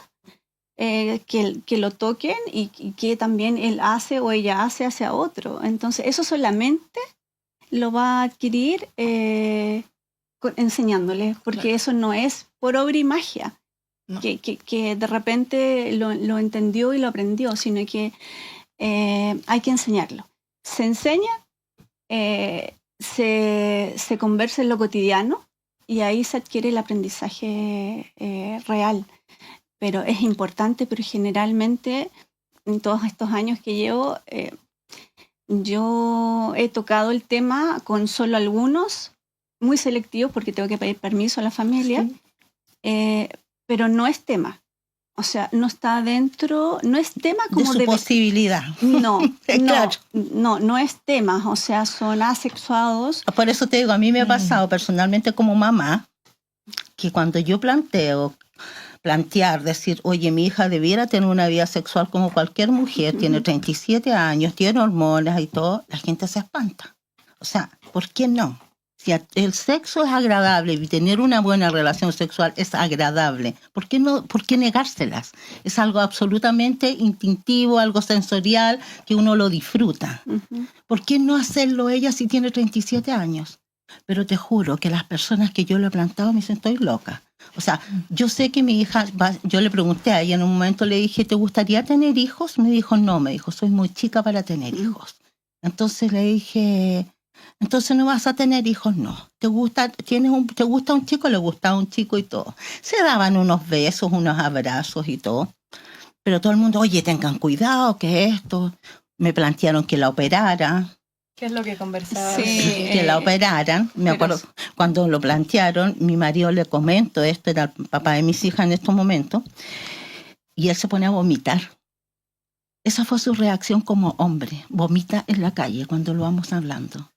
que lo toquen y que también él hace o ella hace hacia otro. Entonces, eso solamente lo va a adquirir enseñándole, porque Claro. eso no es por obra y magia, No. que de repente lo entendió y lo aprendió, sino que hay que enseñarlo. Se enseña, se conversa en lo cotidiano y ahí se adquiere el aprendizaje real. Pero es importante, pero generalmente en todos estos años que llevo, yo he tocado el tema con solo algunos, muy selectivos porque tengo que pedir permiso a la familia, pero no es tema. O sea, no está dentro, no es tema como de su posibilidad. No, Claro. no es tema, o sea, son asexuados. Por eso te digo, a mí me ha pasado personalmente como mamá, que cuando yo plantear, decir, oye, mi hija debiera tener una vida sexual como cualquier mujer, tiene 37 años, tiene hormonas y todo, la gente se espanta. O sea, ¿por qué no? Si el sexo es agradable y tener una buena relación sexual es agradable, ¿por qué no? ¿Por qué negárselas? Es algo absolutamente instintivo, algo sensorial, que uno lo disfruta. Ujú. ¿Por qué no hacerlo ella si tiene 37 años? Pero te juro que las personas que yo le he plantado me dicen, estoy loca. O sea, yo sé que mi hija, yo le pregunté a ella en un momento, le dije, ¿te gustaría tener hijos? Me dijo, no, me dijo, soy muy chica para tener hijos. Entonces le dije, entonces no vas a tener hijos, no. ¿Te gusta un chico? Le gustaba un chico y todo. Se daban unos besos, unos abrazos y todo. Pero todo el mundo, oye, tengan cuidado, que esto. Me plantearon que la operara. ¿Qué es lo que conversaba? Sí. Que la operaran. Me pero acuerdo cuando lo plantearon, mi marido le comento, esto era el papá de mis hijas en estos momentos, y él se pone a vomitar. Esa fue su reacción como hombre, vomita en la calle cuando lo vamos hablando.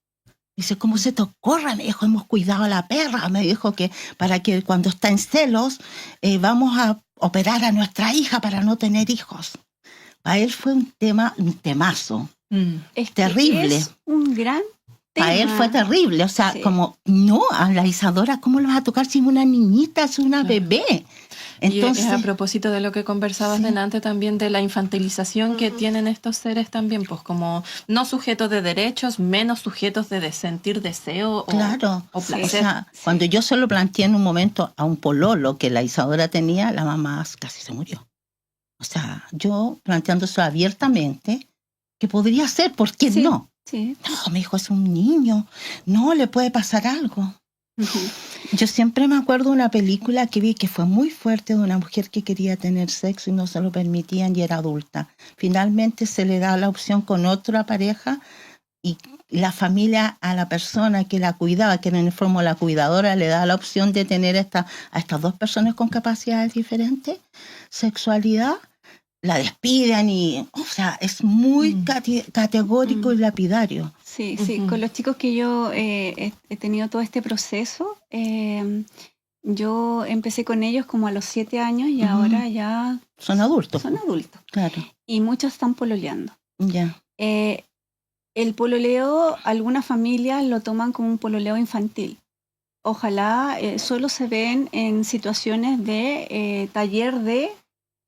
Dice, ¿cómo se te ocurre? Me dijo, hemos cuidado a la perra. Me dijo que para que cuando está en celos vamos a operar a nuestra hija para no tener hijos. Para él fue un temazo. Es que Terrible. es un gran tema. Para él fue terrible, o sea, Sí. como, no, a la Isadora, ¿cómo lo vas a tocar si es una niñita, es una bebé? Entonces, y a propósito de lo que conversabas Sí. delante también de la infantilización que tienen estos seres también, pues como no sujetos de derechos, menos sujetos de sentir deseo claro, o o placer. sea, cuando yo se lo planteé en un momento a un pololo que la Isadora tenía, la mamá casi se murió. O sea, yo planteándose abiertamente, que podría ser, ¿por qué Sí. no? Sí. No, me dijo, es un niño, no, le puede pasar algo. Ujú. Yo siempre me acuerdo de una película que vi que fue muy fuerte, de una mujer que quería tener sexo y no se lo permitían y era adulta. Finalmente se le da la opción con otra pareja y la familia a la persona que la cuidaba, que era en el fondo la cuidadora, le da la opción de tener a estas dos personas con capacidades diferentes, sexualidad, la despiden y, o sea, es muy categórico y lapidario. Sí, sí, Ujú. con los chicos que yo he tenido todo este proceso, yo empecé con ellos como a los 7 años y Ujú. ahora ya Son adultos. son adultos. Claro, Y muchos están pololeando. ya. El pololeo, algunas familias lo toman como un pololeo infantil. Ojalá solo se ven en situaciones de taller de,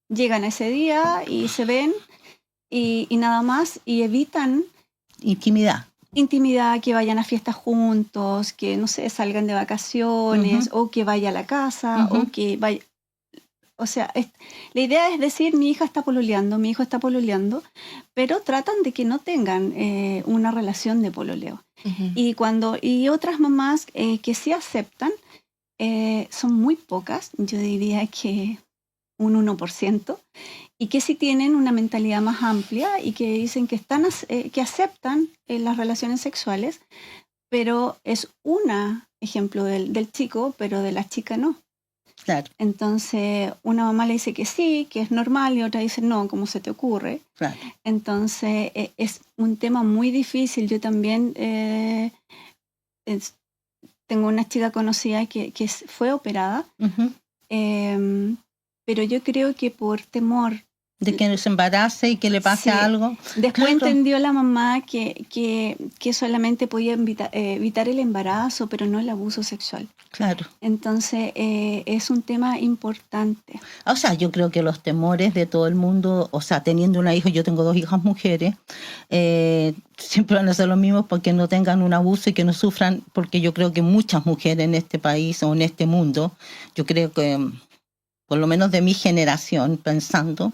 llegan ese día y se ven y nada más y evitan Intimidad. intimidad, que vayan a fiestas juntos, que no sé, salgan de vacaciones o que vaya a la casa Ujú. o que vaya... O sea, la idea es decir, mi hija está pololeando, mi hijo está pololeando, pero tratan de que no tengan una relación de pololeo. Ujú. Y otras mamás que sí aceptan, son muy pocas, yo diría que un 1%, y que sí tienen una mentalidad más amplia y que dicen que que aceptan las relaciones sexuales, pero es un ejemplo del chico, pero de la chica no. Claro, Entonces, una mamá le dice que sí, que es normal, y otra dice no, ¿cómo se te ocurre? claro. Entonces, es un tema muy difícil. Yo también tengo una chica conocida que fue operada, Ujú. pero yo creo que por temor de que se embarace y que le pase algo. Después Claro. entendió la mamá que solamente podía evitar el embarazo, pero no el abuso sexual. Claro. Entonces, es un tema importante. O sea, yo creo que los temores de todo el mundo, o sea, teniendo una hija, yo tengo 2 hijas mujeres, siempre van a ser los mismos porque no tengan un abuso y que no sufran, porque yo creo que muchas mujeres en este país o en este mundo, yo creo que, por lo menos de mi generación, pensando,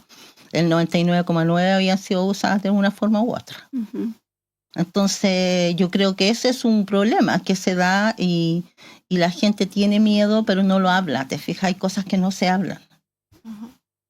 el 99,9% habían sido abusadas de una forma u otra. Ujú. Entonces, yo creo que ese es un problema que se da y la gente tiene miedo, pero no lo habla. Te fijas, hay cosas que no se hablan.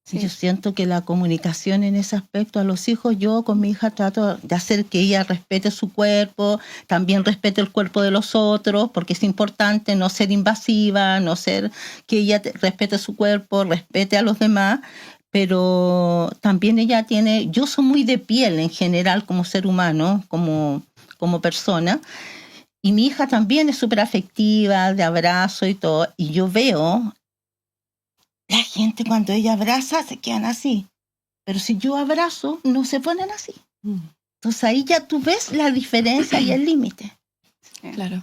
Sí. Yo siento que la comunicación en ese aspecto a los hijos, yo con mi hija trato de hacer que ella respete su cuerpo, también respete el cuerpo de los otros, porque es importante no ser invasiva, no ser que ella respete su cuerpo, respete a los demás, pero también ella tiene, yo soy muy de piel en general como ser humano, como persona, y mi hija también es súper afectiva, de abrazo y todo, y yo veo la gente cuando ella abraza se quedan así, pero si yo abrazo no se ponen así. Entonces ahí ya tú ves la diferencia y el límite. Claro.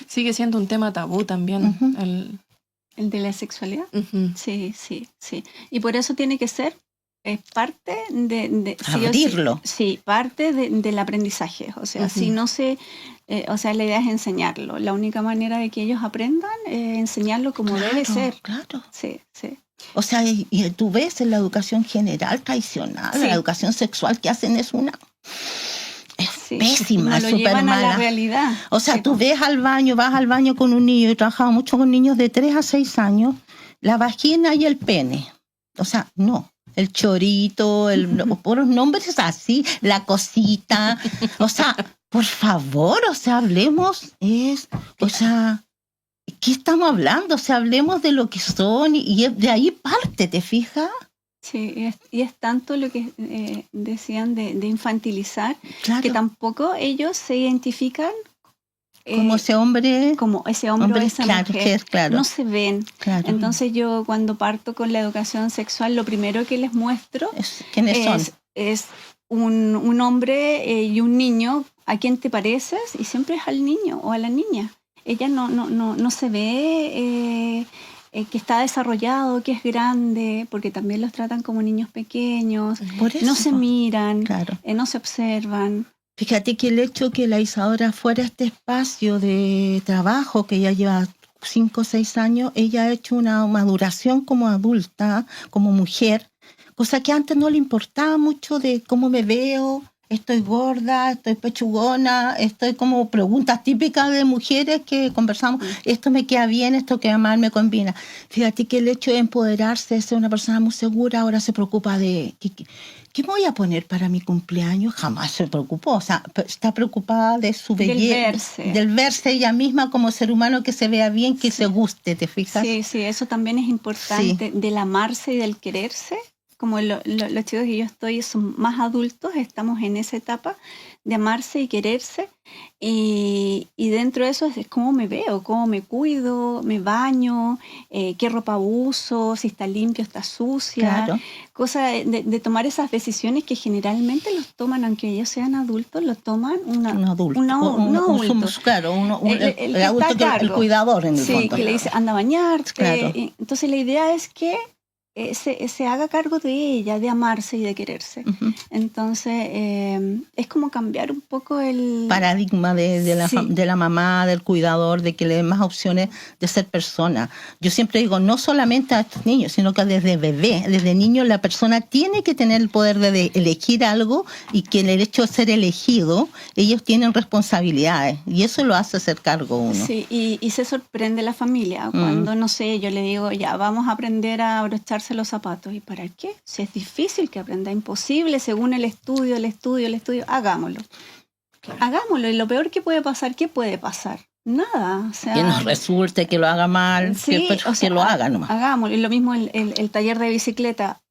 Sigue siendo un tema tabú también. Ujú. ¿El de la sexualidad? Ujú. Sí. Y por eso tiene que ser parte de sí o sí. Abrirlo. Sí, parte del aprendizaje. O sea, Ujú. si no se... o sea, la idea es enseñarlo. La única manera de que ellos aprendan es enseñarlo como debe ser. Claro. Sí. O sea, y tú ves en la educación general tradicional, Sí. la educación sexual que hacen es una... Es Sí. pésima, No es lo súper llevan a la mala. realidad. O sea, Sí, tú vas al baño con un niño, y trabajaba mucho con niños de 3 a 6 años, la vagina y el pene. O sea, no. El chorito, por los nombres así, la cosita. O sea, por favor, o sea, hablemos, o sea, ¿qué estamos hablando? O sea, hablemos de lo que son y de ahí parte, ¿te fijas? Sí, y es tanto lo que decían de infantilizar, Claro. que tampoco ellos se identifican Como ese hombre, como ese hombre o esa claro, mujer. que es claro. No se ven. Claro. Entonces yo cuando parto con la educación sexual, lo primero que les muestro ¿Quiénes son? es un hombre y un niño. ¿A quién te pareces? Y siempre es al niño o a la niña. Ella no se ve que está desarrollado, que es grande, porque también los tratan como niños pequeños. Por eso. No se miran, Claro. no se observan. Fíjate que el hecho que la Isadora fuera a este espacio de trabajo, que ella lleva 5 o 6 años, ella ha hecho una maduración como adulta, como mujer, cosa que antes no le importaba mucho de cómo me veo, estoy gorda, estoy pechugona, estoy como preguntas típicas de mujeres que conversamos, esto me queda bien, esto queda mal, me combina. Fíjate que el hecho de empoderarse, de ser una persona muy segura, ahora se preocupa de... ¿Qué me voy a poner para mi cumpleaños? Jamás se preocupó. O sea, está preocupada de su belleza. Del verse ella misma como ser humano, que se vea bien, que se guste, ¿te fijas? Sí, eso también es importante, del amarse y del quererse. Como los chicos que yo estoy son más adultos, estamos en esa etapa de amarse y quererse. Y dentro de eso es cómo me veo, cómo me cuido, me baño, qué ropa uso, si está limpio, está sucia. Claro. Cosa de tomar esas decisiones que generalmente los toman, aunque ellos sean adultos, los toman un adulto. Claro, el adulto que el cuidador en el fondo. Sí, que le dice, anda a bañarte. Claro. Entonces la idea es que se haga cargo de ella, de amarse y de quererse. Uh-huh. Entonces, es como cambiar un poco el paradigma de la mamá, del cuidador, de que le den más opciones de ser persona. Yo siempre digo, no solamente a estos niños, sino que desde bebé, desde niño, la persona tiene que tener el poder de elegir algo, y que en el hecho de ser elegido, ellos tienen responsabilidades, y eso lo hace hacer cargo uno. Sí, y se sorprende la familia cuando, no sé, yo le digo, ya, vamos a aprender a abrocharse los zapatos. ¿Y para qué? Si es difícil que aprenda, imposible, según el estudio, hagámoslo. Claro. Hagámoslo, y lo peor que puede pasar, ¿qué puede pasar? Nada. O sea, que nos resulte, que lo haga mal, sí, que lo haga nomás. Hagámoslo. Y lo mismo el taller de bicicleta.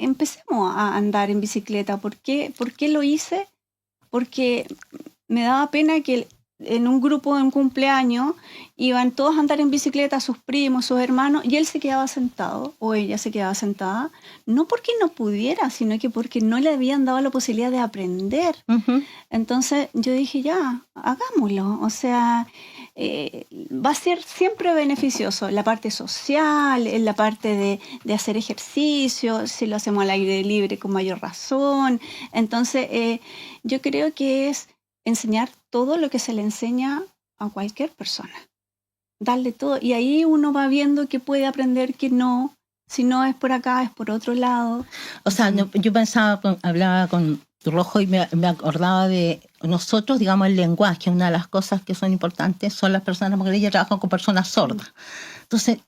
Empecemos a andar en bicicleta. ¿Por qué lo hice? Porque me daba pena que en un grupo de un cumpleaños, iban todos a andar en bicicleta, sus primos, sus hermanos, y él se quedaba sentado, o ella se quedaba sentada, no porque no pudiera, sino que porque no le habían dado la posibilidad de aprender. Ujú. Entonces yo dije, ya, hagámoslo. O sea, va a ser siempre beneficioso. La parte social, en la parte de hacer ejercicio, si lo hacemos al aire libre con mayor razón. Entonces, yo creo que es enseñar todo lo que se le enseña a cualquier persona. Darle todo. Y ahí uno va viendo que puede aprender, que no. Si no es por acá, es por otro lado. O sea, yo pensaba, hablaba con Rojo y me acordaba de nosotros, digamos, el lenguaje. Una de las cosas que son importantes son las personas, porque ella trabaja con personas sordas. Entonces,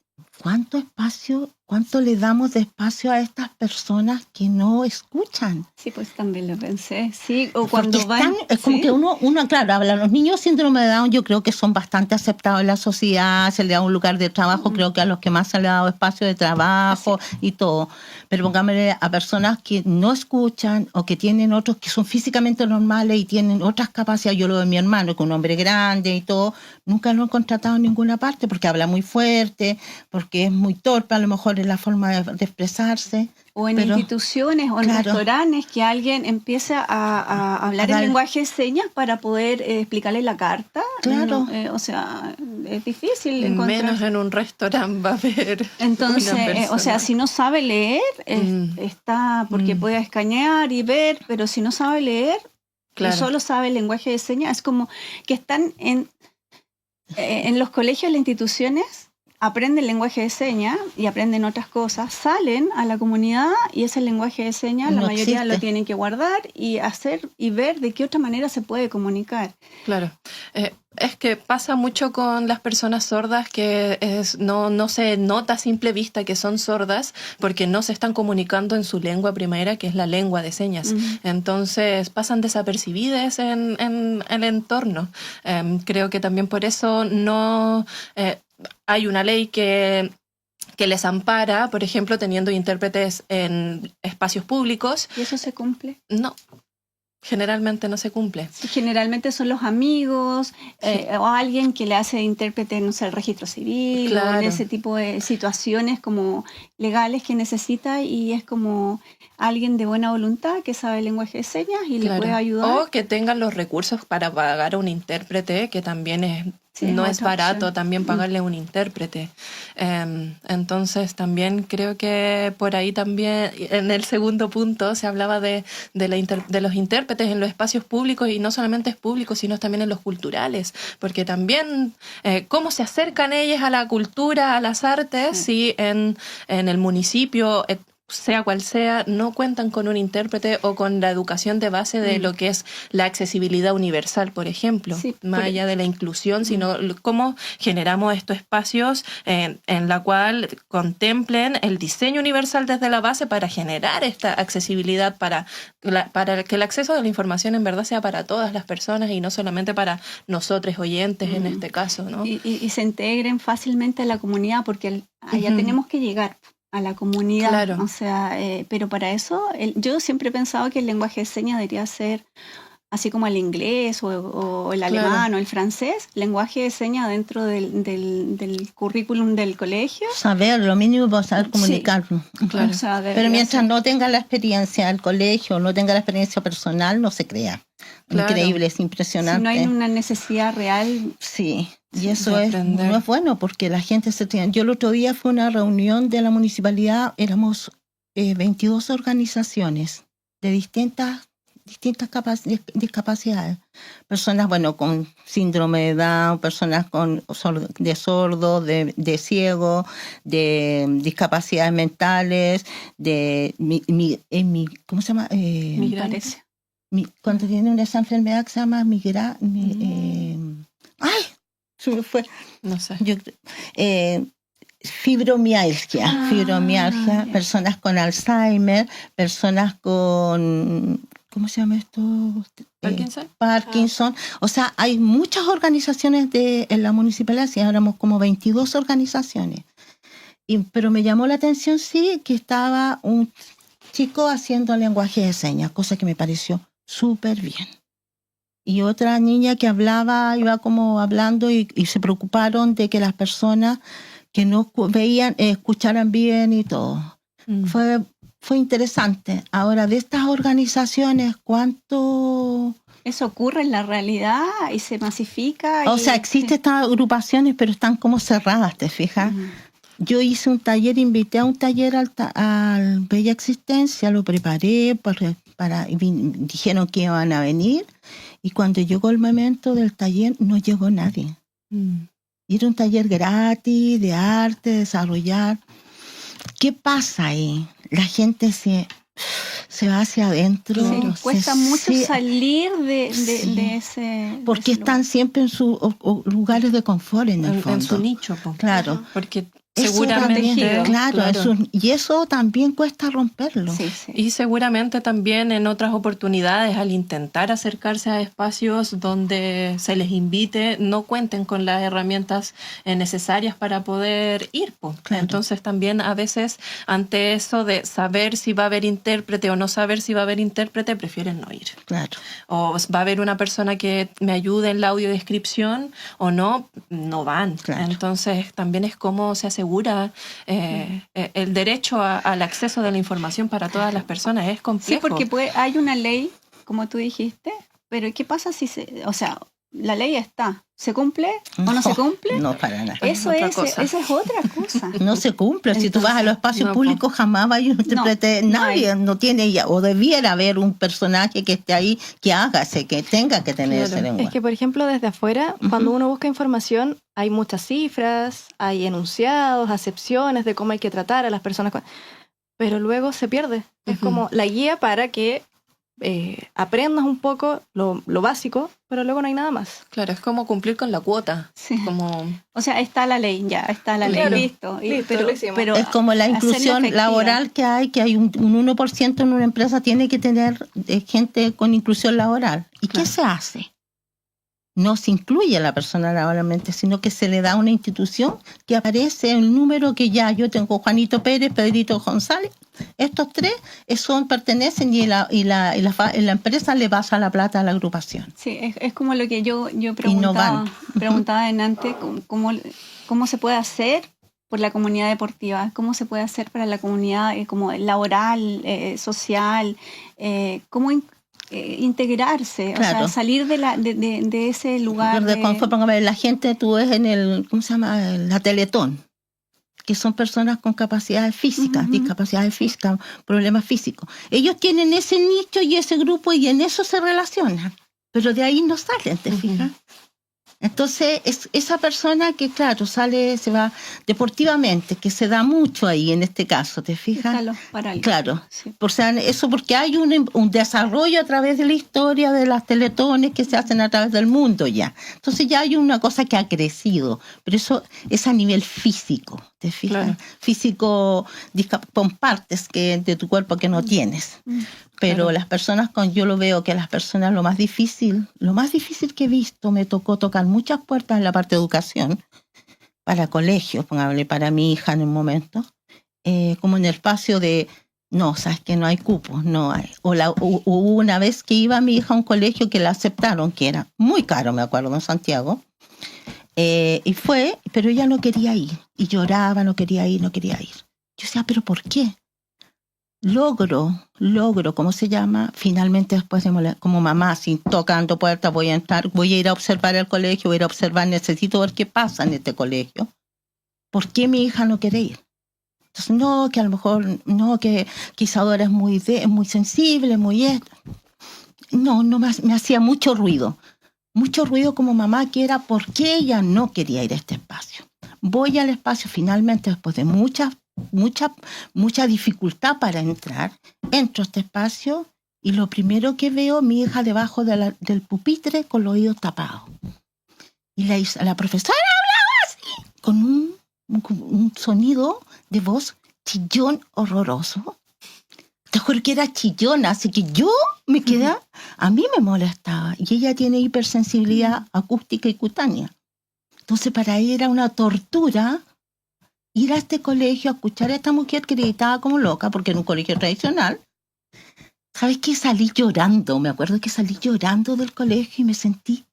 ¿cuánto le damos de espacio a estas personas que no escuchan? Sí, pues también lo pensé. Sí, o cuando Porque van... es como ¿sí? que uno, claro, habla, los niños síndrome de Down yo creo que son bastante aceptados en la sociedad, se le da un lugar de trabajo, creo que a los que más se le ha dado espacio de trabajo y todo. Pero pongámosle a personas que no escuchan o que tienen otros que son físicamente normales y tienen otras capacidades. Yo lo veo en mi hermano, que es un hombre grande y todo, nunca lo han contratado en ninguna parte porque habla muy fuerte, porque es muy torpe a lo mejor en la forma de expresarse. O en instituciones o en restaurantes que alguien empiece a hablar en lenguaje de señas para poder explicarle la carta. Claro. O sea, es difícil encontrar. Menos en un restaurante va a haber. Entonces, o sea, si no sabe leer, está porque puede escanear y ver, pero si no sabe leer y solo sabe el lenguaje de señas, es como que están en los colegios, las instituciones, aprenden lenguaje de señas y aprenden otras cosas, salen a la comunidad y ese lenguaje de señas, la mayoría lo tienen que guardar y hacer y ver de qué otra manera se puede comunicar. Claro. Es que pasa mucho con las personas sordas que no se nota a simple vista que son sordas porque no se están comunicando en su lengua primera, que es la lengua de señas. Entonces pasan desapercibidas en el entorno. Creo que también por eso no... hay una ley que les ampara, por ejemplo, teniendo intérpretes en espacios públicos. ¿Y eso se cumple? No. Generalmente no se cumple. Sí, generalmente son los amigos o alguien que le hace intérprete, no sé, el registro civil o en ese tipo de situaciones como legales que necesita y es como alguien de buena voluntad que sabe el lenguaje de señas y le puede ayudar. O que tengan los recursos para pagar a un intérprete, que también no es barato opción. También pagarle un intérprete. Entonces también creo que por ahí también en el segundo punto se hablaba de los intérpretes en los espacios públicos y no solamente es público sino también en los culturales, porque también cómo se acercan ellas a la cultura, a las artes, si en el municipio sea cual sea, no cuentan con un intérprete o con la educación de base de lo que es la accesibilidad universal, por ejemplo, más allá de la inclusión, sino cómo generamos estos espacios en la cual contemplen el diseño universal desde la base para generar esta accesibilidad, para que el acceso a la información en verdad sea para todas las personas y no solamente para nosotros oyentes en este caso, ¿no? Y se integren fácilmente a la comunidad porque allá tenemos que llegar a la comunidad, claro. O sea, pero para eso yo siempre he pensado que el lenguaje de señas debería ser así como el inglés o el alemán o el francés, lenguaje de señas dentro del currículum del colegio. Saber, lo mínimo para saber comunicarlo. Claro. O sea, pero mientras no tenga la experiencia del colegio, no tenga la experiencia personal, no se crea. Increíble, es impresionante. Si no hay una necesidad real. Sí. Y eso no es bueno porque la gente se tiene... Yo el otro día fue a una reunión de la municipalidad, éramos 22 organizaciones de distintas discapacidades. Personas, bueno, con síndrome de Down, personas de sordo, de ciego, de discapacidades mentales, ¿cómo se llama? Migrantes. Cuando tienen esa enfermedad que se llama ¡ay! Se me fue. No sé. Fibromialgia, personas con Alzheimer, personas con, ¿cómo se llama esto? Parkinson. O sea, hay muchas organizaciones en la municipalidad, si éramos como 22 organizaciones. Pero me llamó la atención, sí, que estaba un chico haciendo lenguaje de señas, cosa que me pareció súper bien. y otra niña que hablaba, iba como hablando y se preocuparon de que las personas que no veían, escucharan bien y todo. Fue interesante. Ahora, de estas organizaciones, ¿cuánto...? Eso ocurre en la realidad y se masifica. O sea, existen estas agrupaciones, pero están como cerradas, ¿te fijas? Yo hice un taller, invité a un taller al Bella Existencia, lo preparé, dijeron que iban a venir, y cuando llegó el momento del taller no llegó nadie. Y era un taller gratis, de arte, desarrollar. ¿Qué pasa ahí? La gente se va hacia adentro. Sí, cuesta mucho salir de ese... Porque están siempre en sus lugares de confort, en el fondo. En su nicho. Claro. Porque eso seguramente... También, claro. Y eso también cuesta romperlo. Sí. Y seguramente también en otras oportunidades, al intentar acercarse a espacios donde se les invite, no cuenten con las herramientas necesarias para poder ir. Claro. Entonces también a veces ante eso de saber si va a haber intérprete o no saber si va a haber intérprete, prefieren no ir. Claro. O va a haber una persona que me ayude en la audiodescripción o no van. Claro. Entonces también es cómo se asegura el derecho al acceso de la información para todas las personas. Es complejo. Sí, porque hay una ley, como tú dijiste, pero ¿qué pasa si la ley está? ¿Se cumple o no se cumple? No, para nada. Esa es otra cosa. No se cumple. Si tú vas a los espacios públicos, jamás va a ir un intérprete. Nadie no tiene ya, o debiera haber un personaje que esté ahí, que que tenga que tener ese lenguaje. Es que, por ejemplo, desde afuera, cuando uno busca información, hay muchas cifras, hay enunciados, acepciones de cómo hay que tratar a las personas. Pero luego se pierde. Es como la guía para que aprendas un poco lo básico, pero luego no hay nada más. Claro, es como cumplir con la cuota. Sí. Como... O sea, está la ley, Claro. listo. Pero es como la inclusión laboral que hay un 1% en una empresa tiene que tener gente con inclusión laboral. ¿Y qué se hace? No se incluye a la persona laboralmente, sino que se le da a una institución que aparece el número que ya yo tengo Juanito Pérez, Pedrito González. Estos tres pertenecen y la empresa le pasa la plata a la agrupación. Sí, es como lo que yo preguntaba en antes, cómo se puede hacer por la comunidad deportiva, cómo se puede hacer para la comunidad como laboral, social, cómo integrarse, Claro. o sea, salir de ese lugar. La gente, tú ves en la Teletón, que son personas con capacidades físicas, discapacidades físicas, problemas físicos. Ellos tienen ese nicho y ese grupo y en eso se relacionan, pero de ahí no salen, ¿te fijas? Entonces, es esa persona que, claro, se va deportivamente, que se da mucho ahí en este caso, ¿te fijas? Claro, sí. Eso porque hay un desarrollo a través de la historia de las teletones que se hacen a través del mundo ya. Entonces ya hay una cosa que ha crecido, pero eso es a nivel físico, ¿te fijas? Claro. Físico con partes de tu cuerpo que no tienes. Pero las personas yo lo veo que las personas lo más difícil que he visto, me tocó tocar muchas puertas en la parte de educación, para colegios, póngale, para mi hija en un momento, como en el espacio de, no, sabes que no hay cupos, no hay. Hubo una vez que iba mi hija a un colegio que la aceptaron, que era muy caro, me acuerdo, en Santiago, y fue, pero ella no quería ir, y lloraba, no quería ir. Yo decía, ¿pero por qué? Logro, ¿cómo se llama? Finalmente después como mamá, sin tocando puertas, voy a ir a observar el colegio, necesito ver qué pasa en este colegio. ¿Por qué mi hija no quiere ir? Entonces, no, que a lo mejor, no, que Isadora es muy sensible, No, me hacía mucho ruido como mamá, que era por qué ella no quería ir a este espacio. Voy al espacio finalmente después de mucha dificultad para entro a este espacio y lo primero que veo, mi hija debajo del pupitre con los oídos tapados. Y la profesora hablaba así, con un sonido de voz chillón horroroso. Te juro que era chillona, así que yo me quedé, a mí me molestaba. Y ella tiene hipersensibilidad acústica y cutánea. Entonces para ella era una tortura ir a este colegio a escuchar a esta mujer que gritaba como loca, porque era un colegio tradicional. ¿Sabes qué? Salí llorando. Me acuerdo que salí llorando del colegio y me sentí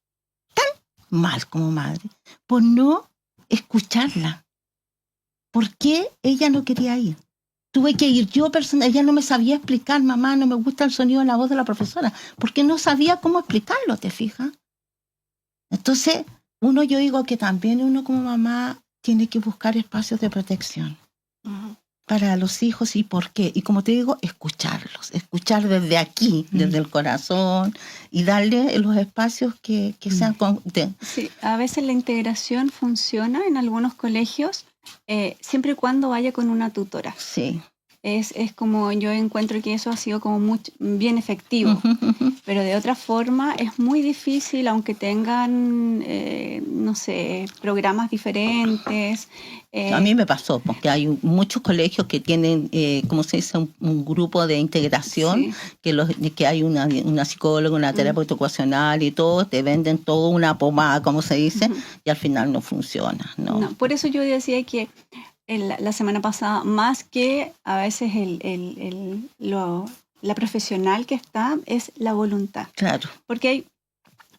tan mal como madre por no escucharla. ¿Por qué ella no quería ir? Tuve que ir yo personal. Ella no me sabía explicar, mamá, no me gusta el sonido de la voz de la profesora, porque no sabía cómo explicarlo, ¿te fijas? Entonces, yo digo que también uno como mamá tiene que buscar espacios de protección para los hijos. ¿Y por qué? Y como te digo, escuchar desde aquí, desde el corazón, y darle los espacios que sean... Sí, a veces la integración funciona en algunos colegios, siempre y cuando vaya con una tutora. Sí. Es como yo encuentro que eso ha sido como bien efectivo, pero de otra forma es muy difícil, aunque tengan, no sé, programas diferentes. A mí me pasó, porque hay muchos colegios que tienen, como se dice, un grupo de integración, sí, que hay una psicóloga, una terapeuta ocupacional y todo, te venden toda una pomada, como se dice, y al final no funciona. No, por eso yo decía que la semana pasada, más que a veces la profesional que está, es la voluntad. Claro. Porque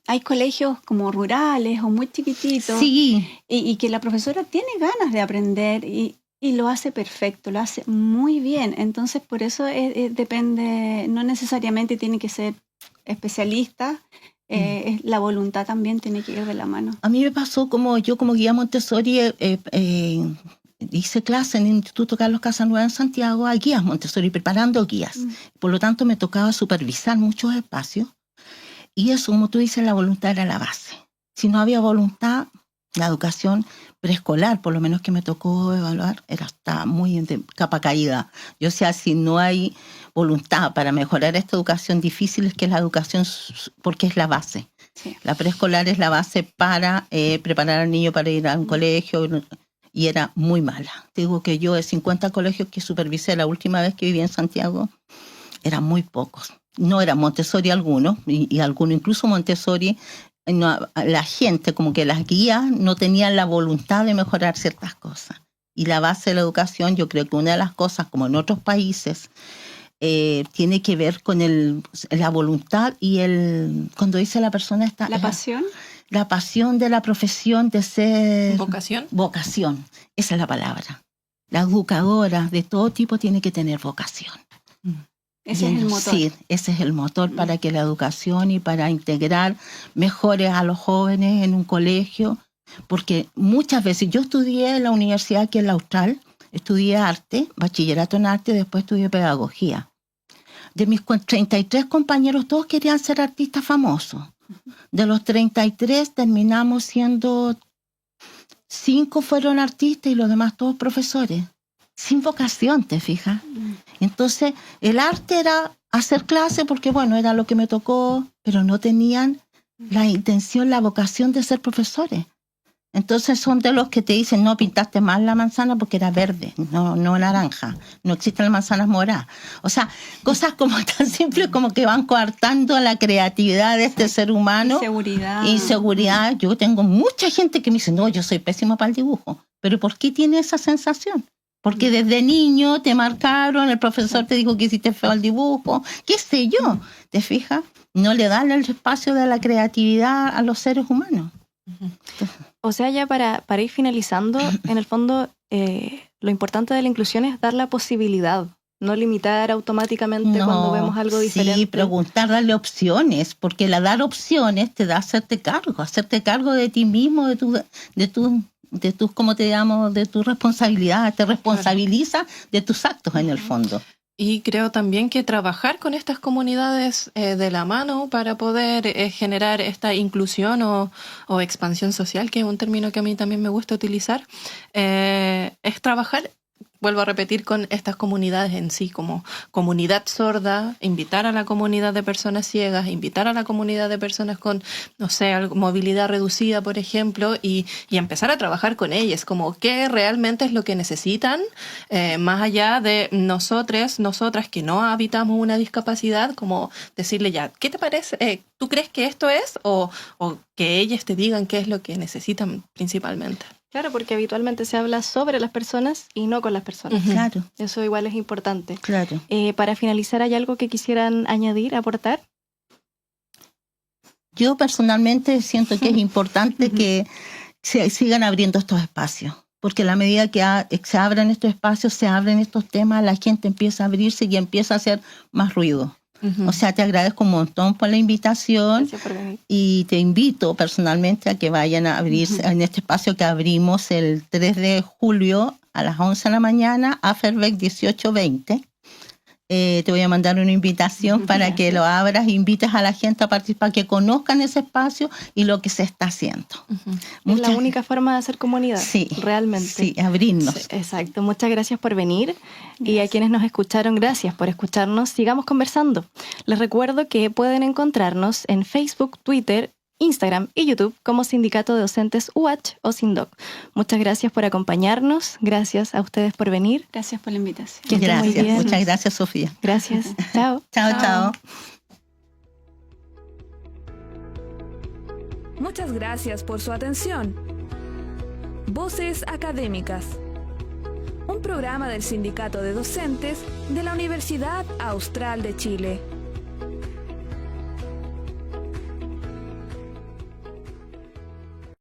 hay colegios como rurales o muy chiquititos, sí, y que la profesora tiene ganas de aprender y lo hace perfecto, lo hace muy bien. Entonces, por eso depende, no necesariamente tiene que ser especialista. La voluntad también tiene que ir de la mano. A mí me pasó como guía Montessori, hice clase en el Instituto Carlos Casanueva en Santiago a guías Montessori, preparando guías. Por lo tanto, me tocaba supervisar muchos espacios. Y eso, como tú dices, la voluntad era la base. Si no había voluntad, la educación preescolar, por lo menos que me tocó evaluar, está muy de capa caída. Yo sé, si no hay voluntad para mejorar esta educación difícil, es que la educación, porque es la base. Sí. La preescolar es la base para preparar al niño para ir a un colegio, y era muy mala. Digo que yo de 50 colegios que supervisé la última vez que viví en Santiago, eran muy pocos. No era Montessori algunos, y algunos incluso Montessori, la gente, como que las guías no tenían la voluntad de mejorar ciertas cosas. Y la base de la educación, yo creo que una de las cosas, como en otros países, tiene que ver con la voluntad y cuando dice la persona está... ¿La pasión? La pasión de la profesión de ser... ¿Vocación? Vocación, esa es la palabra. La educadora de todo tipo tiene que tener vocación. Ese es el motor. Sí, ese es el motor para que la educación y para integrar mejores a los jóvenes en un colegio. Porque muchas veces, yo estudié en la universidad aquí en la Austral, estudié arte, bachillerato en arte, después estudié pedagogía. De mis 33 compañeros, todos querían ser artistas famosos. De los 33 terminamos siendo 5 fueron artistas y los demás todos profesores. Sin vocación, ¿te fijas? Entonces, el arte era hacer clase porque, bueno, era lo que me tocó, pero no tenían la intención, la vocación de ser profesores. Entonces son de los que te dicen, no, pintaste mal la manzana porque era verde, no naranja, no existen las manzanas moradas. O sea, cosas como tan simples como que van coartando la creatividad de este ser humano. Inseguridad. Yo tengo mucha gente que me dice, no, yo soy pésimo para el dibujo. ¿Pero por qué tiene esa sensación? Porque desde niño te marcaron, el profesor te dijo que hiciste feo el dibujo, qué sé yo, ¿te fijas? No le dan el espacio de la creatividad a los seres humanos. O sea, ya para ir finalizando, en el fondo, lo importante de la inclusión es dar la posibilidad, no limitar automáticamente cuando vemos algo diferente. Sí, preguntar, darle opciones, porque dar opciones te da hacerte cargo de ti mismo, de tus, ¿cómo te llamo? De tu responsabilidad, te responsabiliza de tus actos en el fondo. Y creo también que trabajar con estas comunidades de la mano para poder generar esta inclusión o expansión social, que es un término que a mí también me gusta utilizar, es trabajar, vuelvo a repetir, con estas comunidades en sí, como comunidad sorda, invitar a la comunidad de personas ciegas, invitar a la comunidad de personas con, no sé, movilidad reducida, por ejemplo, y empezar a trabajar con ellas, como qué realmente es lo que necesitan, más allá de nosotras que no habitamos una discapacidad, como decirle ya, ¿qué te parece? ¿Tú crees que esto es? O que ellas te digan qué es lo que necesitan principalmente. Claro, porque habitualmente se habla sobre las personas y no con las personas. Claro, Eso igual es importante. claro. Para finalizar, ¿hay algo que quisieran añadir, aportar? Yo personalmente siento que es importante que se sigan abriendo estos espacios, porque a la medida que se abran estos espacios, se abren estos temas, la gente empieza a abrirse y empieza a hacer más ruido. O sea, te agradezco un montón por la invitación. Gracias por venir. Y te invito personalmente a que vayan a abrirse en este espacio que abrimos el 3 de julio a las 11 de la mañana, Aferbeck 1820. Te voy a mandar una invitación para que lo abras e invites a la gente a participar, que conozcan ese espacio y lo que se está haciendo. Es la única forma de hacer comunidad, Sí, realmente. Sí, abrirnos. Sí, exacto. Muchas gracias por venir. Y a quienes nos escucharon, gracias por escucharnos. Sigamos conversando. Les recuerdo que pueden encontrarnos en Facebook, Twitter, Instagram y YouTube como Sindicato de Docentes UH o SINDOC. Muchas gracias por acompañarnos. Gracias a ustedes por venir. Gracias por la invitación. Que estén muy Gracias, bien. muchas gracias, Sofía. Gracias. Chao. Chao, chao. Muchas gracias por su atención. Voces Académicas. Un programa del Sindicato de Docentes de la Universidad Austral de Chile.